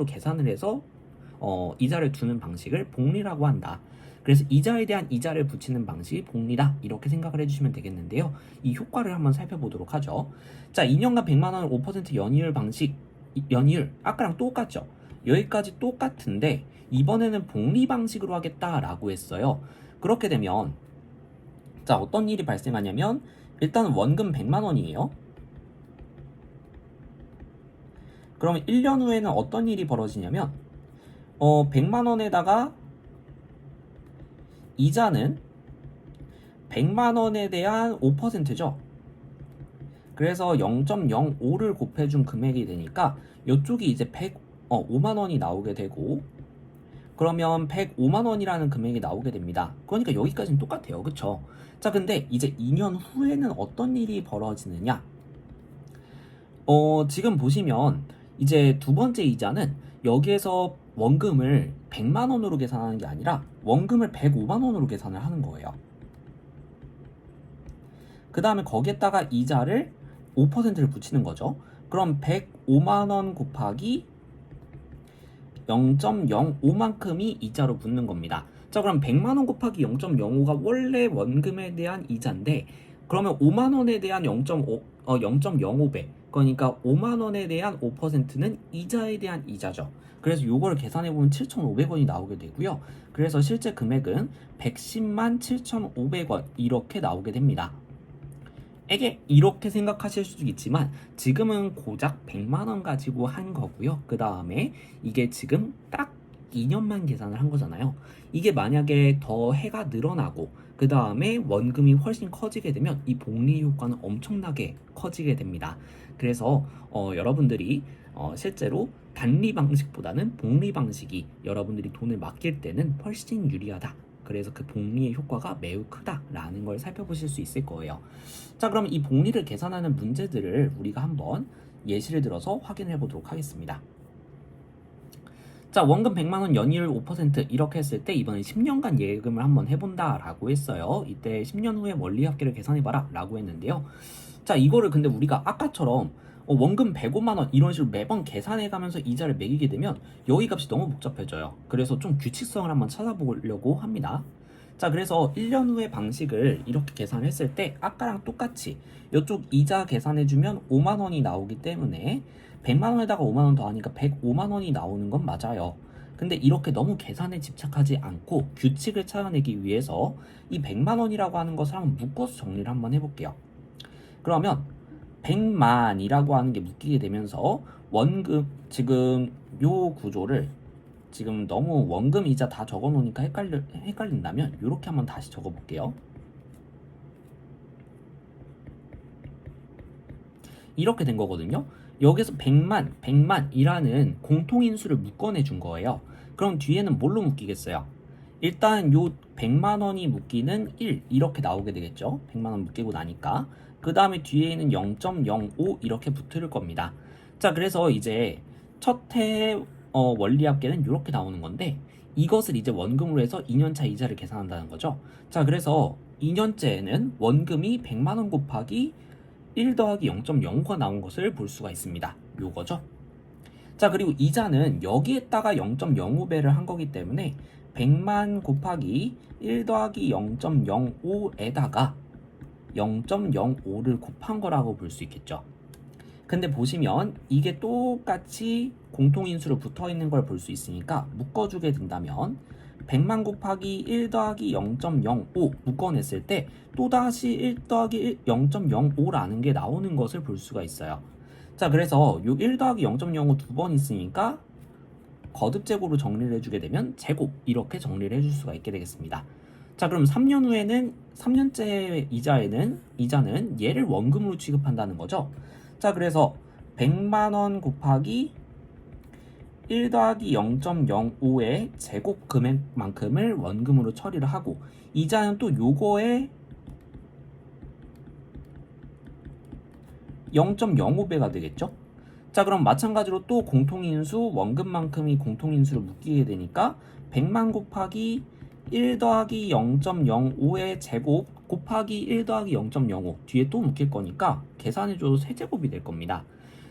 계산을 해서 이자를 두는 방식을 복리라고 한다. 그래서 이자에 대한 이자를 붙이는 방식이 복리다, 이렇게 생각을 해주시면 되겠는데요. 이 효과를 한번 살펴보도록 하죠. 자, 2년간 100만 원을 5% 연이율 방식, 연이율 아까랑 똑같죠. 여기까지 똑같은데 이번에는 복리 방식으로 하겠다라고 했어요. 그렇게 되면 자, 어떤 일이 발생하냐면, 일단 원금 100만 원이에요. 그러면 1년 후에는 어떤 일이 벌어지냐면 100만 원에다가 이자는 100만 원에 대한 5%죠. 그래서 0.05를 곱해준 금액이 되니까 이쪽이 이제 5만 원이 나오게 되고, 그러면 105만 원이라는 금액이 나오게 됩니다. 그러니까 여기까지는 똑같아요. 그쵸? 자, 근데 이제 2년 후에는 어떤 일이 벌어지느냐? 지금 보시면 이제 두 번째 이자는 여기에서 원금을 100만 원으로 계산하는 게 아니라 원금을 105만 원으로 계산을 하는 거예요. 그 다음에 거기에다가 이자를 5%를 붙이는 거죠. 그럼 105만 원 곱하기 0.05만큼이 이자로 붙는 겁니다. 자, 그럼 100만 원 곱하기 0.05가 원래 원금에 대한 이자인데, 그러면 5만 원에 대한 0.05배, 그러니까 5만 원에 대한 5%는 이자에 대한 이자죠. 그래서 요걸 계산해 보면 7,500원이 나오게 되고요. 그래서 실제 금액은 110만 7,500원 이렇게 나오게 됩니다. 이렇게 생각하실 수도 있지만 지금은 고작 100만 원 가지고 한 거고요. 그 다음에 이게 지금 딱 2년만 계산을 한 거잖아요. 이게 만약에 더 해가 늘어나고 그 다음에 원금이 훨씬 커지게 되면 이 복리 효과는 엄청나게 커지게 됩니다. 그래서 여러분들이 실제로 단리 방식보다는 복리 방식이 여러분들이 돈을 맡길 때는 훨씬 유리하다. 그래서 그 복리의 효과가 매우 크다라는 걸 살펴보실 수 있을 거예요. 자, 그럼 이 복리를 계산하는 문제들을 우리가 한번 예시를 들어서 확인해 보도록 하겠습니다. 자, 원금 100만 원 연이율 5% 이렇게 했을 때 이번에 10년간 예금을 한번 해본다라고 했어요. 이때 10년 후에 원리합계를 계산해봐라 라고 했는데요. 자, 이거를 근데 우리가 아까처럼 원금 105만 원 이런 식으로 매번 계산해가면서 이자를 매기게 되면 여기 값이 너무 복잡해져요. 그래서 좀 규칙성을 한번 찾아보려고 합니다. 자, 그래서 1년 후의 방식을 이렇게 계산했을 때 아까랑 똑같이 이쪽 이자 계산해주면 5만 원이 나오기 때문에 100만 원에다가 5만 원 더하니까 105만 원이 나오는 건 맞아요. 근데 이렇게 너무 계산에 집착하지 않고 규칙을 찾아내기 위해서 이 100만 원이라고 하는 것을 한번 묶어서 정리를 한번 해볼게요. 그러면 100만이라고 하는 게 묶이게 되면서 원금, 지금 요 구조를 지금 너무 원금 이자 다 적어 놓으니까 헷갈린다면 이렇게 한번 다시 적어 볼게요. 이렇게 된 거거든요. 여기서 100만이라는 공통인수를 묶어내 준 거예요. 그럼 뒤에는 뭘로 묶이겠어요? 일단 요 100만 원이 묶이는 1 이렇게 나오게 되겠죠. 100만 원 묶이고 나니까. 그 다음에 뒤에는 0.05 이렇게 붙을 겁니다. 자, 그래서 이제 첫해 원리합계는 이렇게 나오는 건데 이것을 이제 원금으로 해서 2년차 이자를 계산한다는 거죠. 자, 그래서 2년째에는 원금이 100만 원 곱하기 1 더하기 0.05가 나온 것을 볼 수가 있습니다. 요거죠. 자, 그리고 이자는 여기에다가 0.05배를 한 거기 때문에 100만 곱하기 1 더하기 0.05에다가 0.05를 곱한 거라고 볼 수 있겠죠. 근데 보시면 이게 똑같이 공통인수로 붙어 있는 걸 볼 수 있으니까 묶어주게 된다면 100만 곱하기 1 더하기 0.05 묶어냈을 때 또다시 1 더하기 0.05라는 게 나오는 것을 볼 수가 있어요. 자, 그래서 요 1 더하기 0.05 두 번 있으니까 거듭제곱으로 정리를 해주게 되면 제곱 이렇게 정리를 해줄 수가 있게 되겠습니다. 자, 그럼 3년 후에는 3년째 이자는 얘를 원금으로 취급한다는 거죠. 자, 그래서 100만 원 곱하기 1 더하기 0.05의 제곱 금액만큼을 원금으로 처리를 하고 이자는 또 요거에 0.05배가 되겠죠. 자, 그럼 마찬가지로 또 공통인수 원금만큼이 공통인수로 묶이게 되니까 100만 곱하기 1 더하기 0.05의 제곱 곱하기 1 더하기 0.05 뒤에 또 묶일 거니까 계산해줘도 세제곱이 될 겁니다.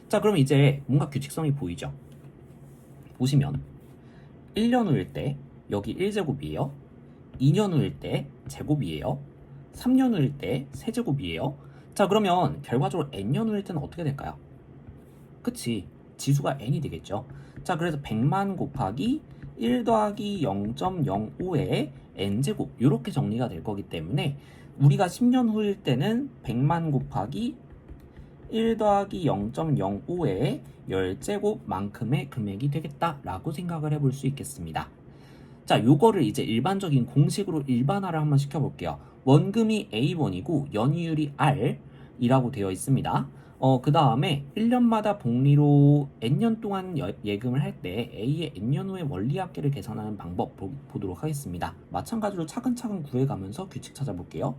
자, 그럼 이제 뭔가 규칙성이 보이죠. 보시면 1년 후일 때 여기 1제곱이에요. 2년 후일 때 제곱이에요. 3년 후일 때 세제곱이에요. 자, 그러면 결과적으로 n년 후일 때는 어떻게 될까요? 그치, 지수가 n이 되겠죠. 자, 그래서 100만 곱하기 1 더하기 0.05의 n제곱 이렇게 정리가 될 거기 때문에 우리가 10년 후일 때는 100만 곱하기 1 더하기 0.05의 10제곱만큼의 금액이 되겠다라고 생각을 해볼 수 있겠습니다. 자, 요거를 이제 일반적인 공식으로 일반화를 한번 시켜볼게요. 원금이 A1이고 연이율이 R이라고 되어 있습니다. 그 다음에 1년마다 복리로 n년 동안 예금을 할 때 A의 n년 후에 원리합계를 계산하는 방법 보도록 하겠습니다. 마찬가지로 차근차근 구해가면서 규칙 찾아볼게요.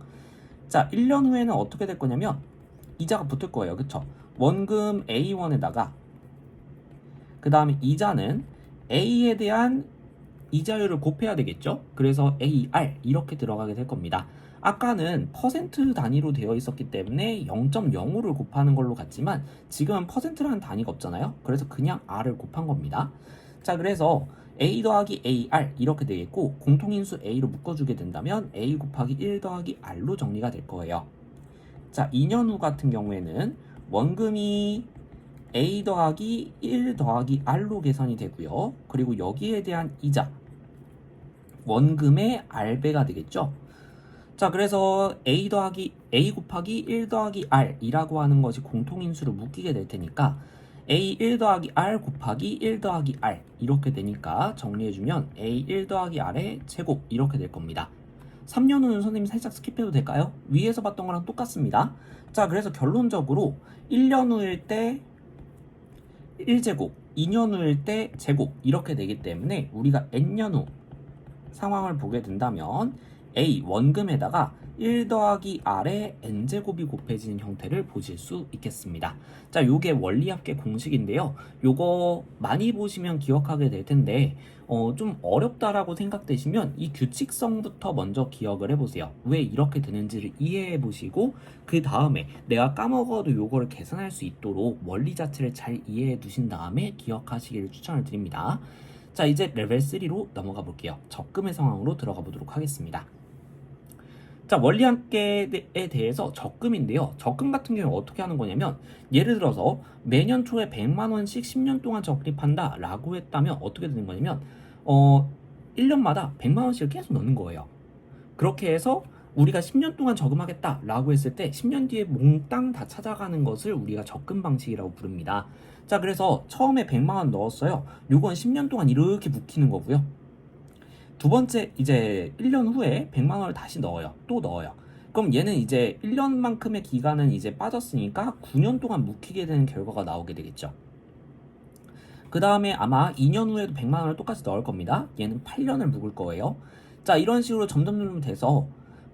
자, 1년 후에는 어떻게 될 거냐면 이자가 붙을 거예요. 그쵸? 원금 A1에다가 그 다음에 이자는 A에 대한 이자율을 곱해야 되겠죠? 그래서 AR 이렇게 들어가게 될 겁니다. 아까는 퍼센트 단위로 되어 있었기 때문에 0.05를 곱하는 걸로 갔지만 지금은 퍼센트라는 단위가 없잖아요. 그래서 그냥 R을 곱한 겁니다. 자, 그래서 A 더하기 AR 이렇게 되겠고 공통인수 A로 묶어주게 된다면 A 곱하기 1 더하기 R로 정리가 될 거예요. 자, 2년 후 같은 경우에는 원금이 A 더하기 1 더하기 R로 계산이 되고요. 그리고 여기에 대한 이자 원금의 R배가 되겠죠. 자, 그래서 A 곱하기 1 더하기 R이라고 하는 것이 공통인수로 묶이게 될 테니까 A 1 더하기 R 곱하기 1 더하기 R 이렇게 되니까 정리해주면 A 1 더하기 R의 제곱 이렇게 될 겁니다. 3년 후는 선생님 살짝 스킵해도 될까요? 위에서 봤던 거랑 똑같습니다. 자, 그래서 결론적으로 1년 후일 때 1제곱, 2년 후일 때 제곱 이렇게 되기 때문에 우리가 n년 후 상황을 보게 된다면 A 원금에다가 1 더하기 R의 n제곱이 곱해지는 형태를 보실 수 있겠습니다. 자, 요게 원리합계 공식인데요. 요거 많이 보시면 기억하게 될 텐데 좀 어렵다라고 생각되시면 이 규칙성부터 먼저 기억을 해보세요. 왜 이렇게 되는지를 이해해 보시고 그 다음에 내가 까먹어도 요거를 계산할 수 있도록 원리 자체를 잘 이해해 두신 다음에 기억하시기를 추천을 드립니다. 자, 이제 레벨 3로 넘어가 볼게요. 적금의 상황으로 들어가 보도록 하겠습니다. 자, 원리합계에 대해서 적금인데요. 적금 같은 경우는 어떻게 하는 거냐면 예를 들어서 매년 초에 100만 원씩 10년 동안 적립한다 라고 했다면 어떻게 되는 거냐면 1년마다 100만 원씩을 계속 넣는 거예요. 그렇게 해서 우리가 10년 동안 저금하겠다 라고 했을 때 10년 뒤에 몽땅 다 찾아가는 것을 우리가 적금 방식이라고 부릅니다. 자, 그래서 처음에 100만 원 넣었어요. 요건 10년 동안 이렇게 묵히는 거고요. 두 번째 이제 1년 후에 100만 원을 다시 넣어요. 또 넣어요. 그럼 얘는 이제 1년만큼의 기간은 이제 빠졌으니까 9년 동안 묵히게 되는 결과가 나오게 되겠죠. 그 다음에 아마 2년 후에도 100만 원을 똑같이 넣을 겁니다. 얘는 8년을 묵을 거예요. 자, 이런 식으로 점점 돼서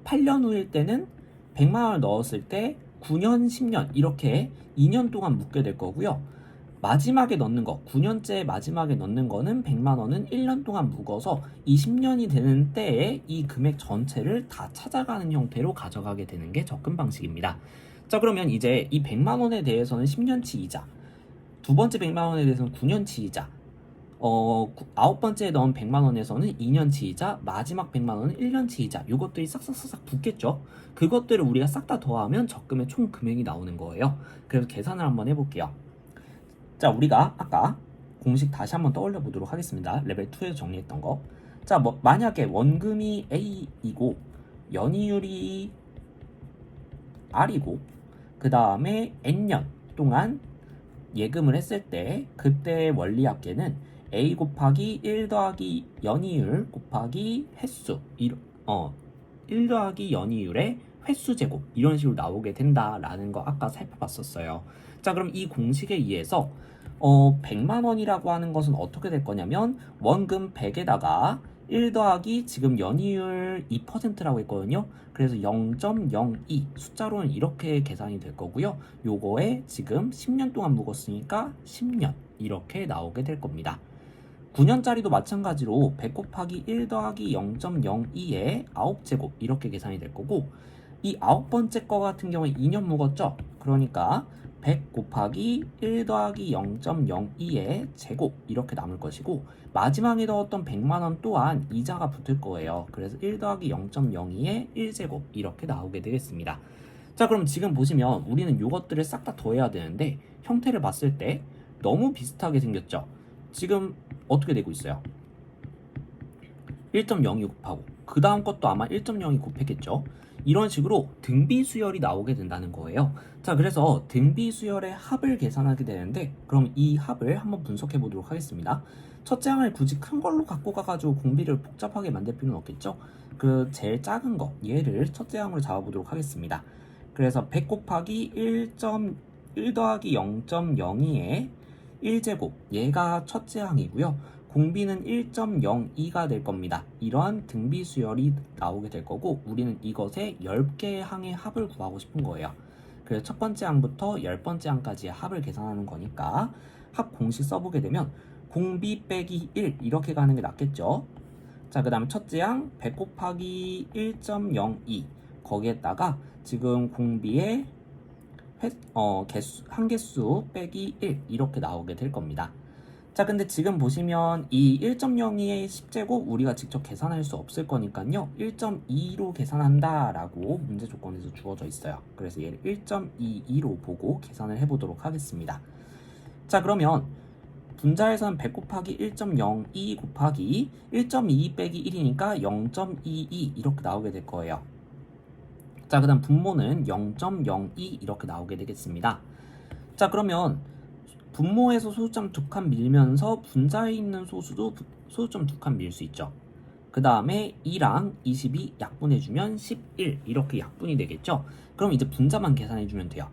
8년 후일 때는 100만 원을 넣었을 때 9년, 10년 이렇게 2년 동안 묵게 될 거고요. 마지막에 넣는 거, 9년째 마지막에 넣는 거는 100만 원은 1년 동안 묵어서 20년이 되는 때에 이 금액 전체를 다 찾아가는 형태로 가져가게 되는 게 접근 방식입니다. 자, 그러면 이제 이 100만 원에 대해서는 10년치 이자, 두 번째 100만 원에 대해서는 9년치 이자, 아홉 번째에 넣은 100만 원에서는 2년치 이자, 마지막 100만 원은 1년치 이자, 요것들이 싹싹싹 붙겠죠. 그것들을 우리가 싹 다 더하면 적금의 총 금액이 나오는 거예요. 그래서 계산을 한번 해볼게요. 자, 우리가 아까 공식 다시 한번 떠올려 보도록 하겠습니다. 레벨 2에서 정리했던 거. 자, 만약에 원금이 A이고 연이율이 R이고 그 다음에 N년 동안 예금을 했을 때 그때 원리합계는 A 곱하기 1 더하기 연이율 곱하기 횟수 1 더하기 연이율의 횟수 제곱 이런 식으로 나오게 된다라는 거 아까 살펴봤었어요. 자, 그럼 이 공식에 의해서 100만 원이라고 하는 것은 어떻게 될 거냐면 원금 100에다가 1 더하기 지금 연이율 2%라고 했거든요. 그래서 0.02 숫자로는 이렇게 계산이 될 거고요. 요거에 지금 10년 동안 묵었으니까 10년 이렇게 나오게 될 겁니다. 9년짜리도 마찬가지로 100 곱하기 1 더하기 0.02에 9제곱 이렇게 계산이 될 거고 이 9번째 거 같은 경우에 2년 묵었죠? 그러니까 100 곱하기 1 더하기 0.02의 제곱 이렇게 남을 것이고 마지막에 넣었던 100만원 또한 이자가 붙을 거예요. 그래서 1 더하기 0.02의 1제곱 이렇게 나오게 되겠습니다. 자, 그럼 지금 보시면 우리는 이것들을 싹 다 더해야 되는데 형태를 봤을 때 너무 비슷하게 생겼죠? 지금 어떻게 되고 있어요? 1.02 곱하고 그 다음 것도 아마 1.02 곱했겠죠? 이런 식으로 등비 수열이 나오게 된다는 거예요. 자, 그래서 등비 수열의 합을 계산하게 되는데 그럼 이 합을 한번 분석해 보도록 하겠습니다. 첫째 항을 굳이 큰 걸로 갖고 가가지고 공비를 복잡하게 만들 필요는 없겠죠? 그 제일 작은 거 얘를 첫째 항으로 잡아보도록 하겠습니다. 그래서 100 곱하기 1 더하기 0.02의 1제곱 얘가 첫째 항이고요. 공비는 1.02가 될 겁니다. 이러한 등비 수열이 나오게 될 거고 우리는 이것의 10개의 항의 합을 구하고 싶은 거예요. 그래서 첫 번째 항부터 10번째 항까지의 합을 계산하는 거니까 합 공식 써보게 되면 공비 빼기 1 이렇게 가는 게 낫겠죠. 자, 그 다음에 첫째 항 100 곱하기 1.02 거기에다가 지금 공비의 한개수 빼기 1 이렇게 나오게 될 겁니다. 자, 근데 지금 보시면 이 1.02의 10제곱 우리가 직접 계산할 수 없을 거니까요. 1.2로 계산한다 라고 문제 조건에서 주어져 있어요. 그래서 얘를 1.22로 보고 계산을 해보도록 하겠습니다. 자, 그러면 분자에서는 100 곱하기 1.02 곱하기 1.22 빼기 1이니까 0.22 이렇게 나오게 될 거예요. 자, 그 다음 분모는 0.02 이렇게 나오게 되겠습니다. 자, 그러면 분모에서 소수점 2칸 밀면서 분자에 있는 소수도 소수점 2칸 밀 수 있죠. 그 다음에 2랑 22 약분해주면 11 이렇게 약분이 되겠죠. 그럼 이제 분자만 계산해주면 돼요.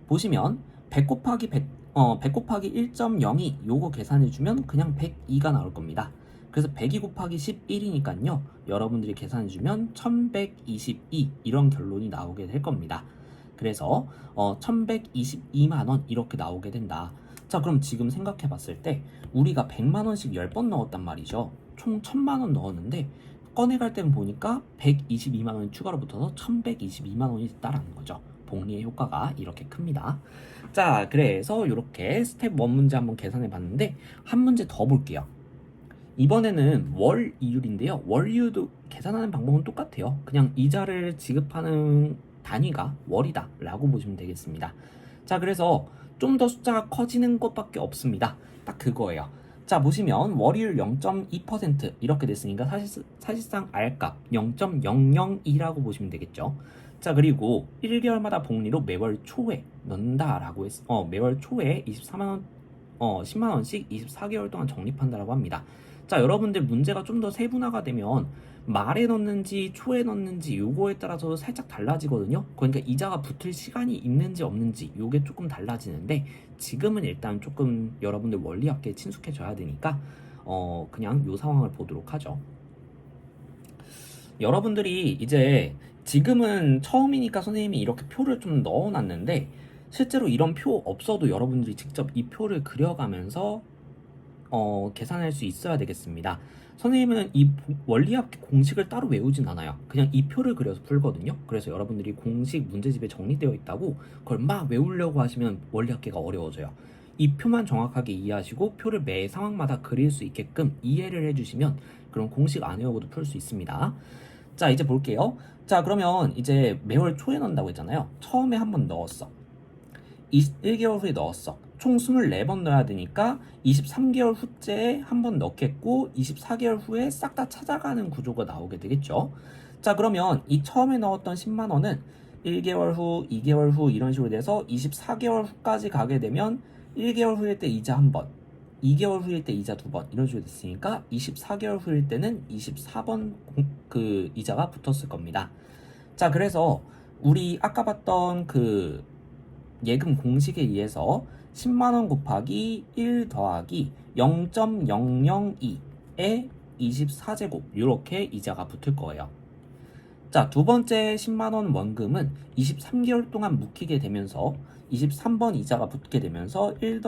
보시면 100 곱하기 100 곱하기 1.02 요거 계산해주면 그냥 102가 나올 겁니다. 그래서 102 곱하기 11이니까요. 여러분들이 계산해주면 1122 이런 결론이 나오게 될 겁니다. 그래서 1122만원 이렇게 나오게 된다. 자, 그럼 지금 생각해 봤을 때 우리가 100만원씩 10번 넣었단 말이죠. 총 1000만원 넣었는데 꺼내갈 땐 보니까 122만원이 추가로 붙어서 1122만원이 있다라는 거죠. 복리의 효과가 이렇게 큽니다. 자, 그래서 이렇게 스텝 1 문제 한번 계산해 봤는데 한 문제 더 볼게요. 이번에는 월 이율인데요. 월 이율도 계산하는 방법은 똑같아요. 그냥 이자를 지급하는 단위가 월이다 라고 보시면 되겠습니다. 자, 그래서 좀 더 숫자가 커지는 것밖에 없습니다. 딱 그거예요. 자, 보시면 월이율 0.2% 이렇게 됐으니까 사실상 R값 0.002라고 보시면 되겠죠. 자, 그리고 1개월마다 복리로 매월 초에 넣는다라고 매월 초에 24만원 10만원씩 24개월 동안 적립한다라고 합니다. 자, 여러분들 문제가 좀 더 세분화가 되면 말에 넣는지 초에 넣는지 요거에 따라서 살짝 달라지거든요. 그러니까 이자가 붙을 시간이 있는지 없는지 요게 조금 달라지는데 지금은 일단 조금 여러분들 원리학계에 친숙해져야 되니까 그냥 요 상황을 보도록 하죠. 여러분들이 이제 지금은 처음이니까 선생님이 이렇게 표를 좀 넣어놨는데 실제로 이런 표 없어도 여러분들이 직접 이 표를 그려가면서 계산할 수 있어야 되겠습니다. 선생님은 이 원리합계 공식을 따로 외우진 않아요. 그냥 이 표를 그려서 풀거든요. 그래서 여러분들이 공식 문제집에 정리되어 있다고 그걸 막 외우려고 하시면 원리합계가 어려워져요. 이 표만 정확하게 이해하시고 표를 매 상황마다 그릴 수 있게끔 이해를 해주시면 그럼 공식 안 외우고도 풀 수 있습니다. 자, 이제 볼게요. 자, 그러면 이제 매월 초에 넣는다고 했잖아요. 처음에 한번 넣었어. 1개월 후에 넣었어. 총 24번 넣어야 되니까 23개월 후째에 한 번 넣겠고 24개월 후에 싹 다 찾아가는 구조가 나오게 되겠죠. 자, 그러면 이 처음에 넣었던 10만 원은 1개월 후, 2개월 후 이런 식으로 돼서 24개월 후까지 가게 되면 1개월 후일 때 이자 한 번, 2개월 후일 때 이자 두 번 이런 식으로 됐으니까 24개월 후일 때는 24번 그 이자가 붙었을 겁니다. 자, 그래서 우리 아까 봤던 그 예금 공식에 의해서 10만원 곱하기 1 더하기 0.002에 24제곱 이렇게 이자가 붙을 거예요. 자, 두 번째 10만원 원금은 23개월 동안 묵히게 되면서 23번 이자가 붙게 되면서 10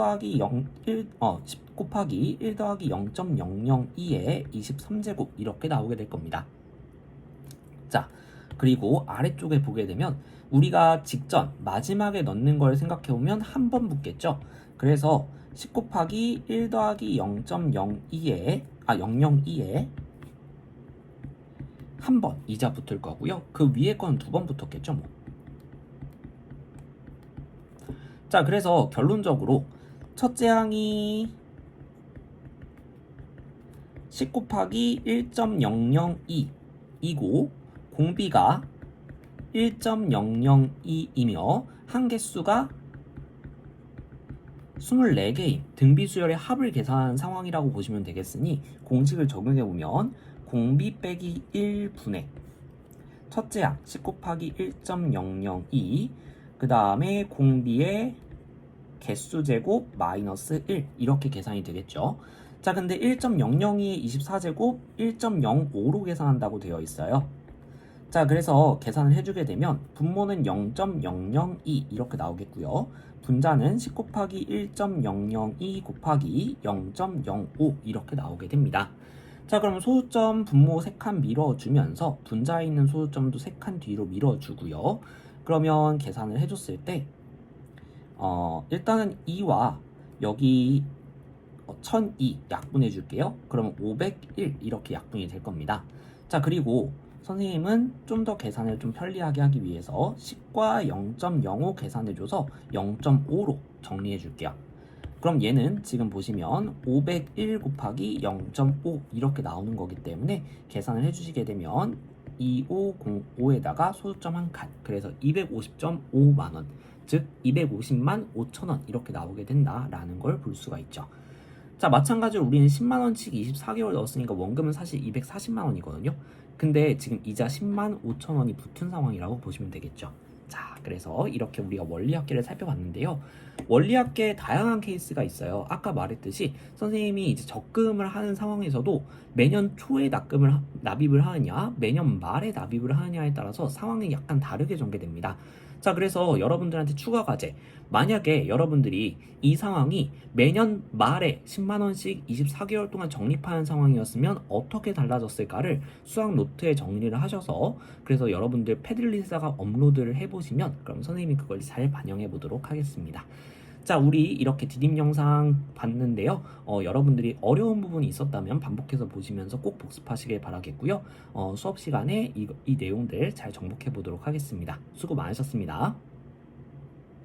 곱하기 1 더하기 0.002에 23제곱 이렇게 나오게 될 겁니다. 자, 그리고 아래쪽에 보게 되면 우리가 직전 마지막에 넣는 걸 생각해보면 한 번 붙겠죠. 그래서 10 곱하기 1 더하기 0.02에 002에 한 번 이자 붙을 거고요. 그 위에 건 두 번 붙었겠죠 뭐. 자, 그래서 결론적으로 첫째 항이 10 곱하기 1.002이고 공비가 1.002이며 한개수가 24개인 등비수열의 합을 계산한 상황이라고 보시면 되겠으니 공식을 적용해보면 공비 빼기 1분의 첫째 항 10 곱하기 1.002 그 다음에 공비의 개수제곱 마이너스 1 이렇게 계산이 되겠죠. 자, 근데 1.002의 24제곱 1.05로 계산한다고 되어 있어요. 자, 그래서 계산을 해주게 되면 분모는 0.002 이렇게 나오겠고요. 분자는 10 곱하기 1.002 곱하기 0.05 이렇게 나오게 됩니다. 자, 그럼 소수점 분모 3칸 밀어주면서 분자에 있는 소수점도 3칸 뒤로 밀어주고요. 그러면 계산을 해줬을 때 일단은 2와 여기 1002 약분해 줄게요. 그럼 501 이렇게 약분이 될 겁니다. 자, 그리고 선생님은 좀 더 계산을 좀 편리하게 하기 위해서 10과 0.05 계산해줘서 0.5로 정리해 줄게요. 그럼 얘는 지금 보시면 501 곱하기 0.5 이렇게 나오는 거기 때문에 계산을 해주시게 되면 2505에다가 소수점 한 칸, 그래서 250.5만원, 즉 250만 5천원 이렇게 나오게 된다라는 걸 볼 수가 있죠. 자, 마찬가지로 우리는 10만원씩 24개월 넣었으니까 원금은 사실 240만원이거든요. 근데 지금 이자 10만 5천원이 붙은 상황이라고 보시면 되겠죠. 자, 그래서 이렇게 우리가 원리합계를 살펴봤는데요. 원리합계에 다양한 케이스가 있어요. 아까 말했듯이 선생님이 이제 적금을 하는 상황에서도 매년 초에 납입을 하느냐, 매년 말에 납입을 하느냐에 따라서 상황이 약간 다르게 전개됩니다. 자, 그래서 여러분들한테 추가 과제, 만약에 여러분들이 이 상황이 매년 말에 10만원씩 24개월 동안 적립하는 상황이었으면 어떻게 달라졌을까를 수학 노트에 정리를 하셔서 그래서 여러분들 패들릿에다가 업로드를 해보시면 그럼 선생님이 그걸 잘 반영해 보도록 하겠습니다. 자, 우리 이렇게 디딤 영상 봤는데요. 여러분들이 어려운 부분이 있었다면 반복해서 보시면서 꼭 복습하시길 바라겠고요. 수업 시간에 이 내용들 잘 정복해 보도록 하겠습니다. 수고 많으셨습니다.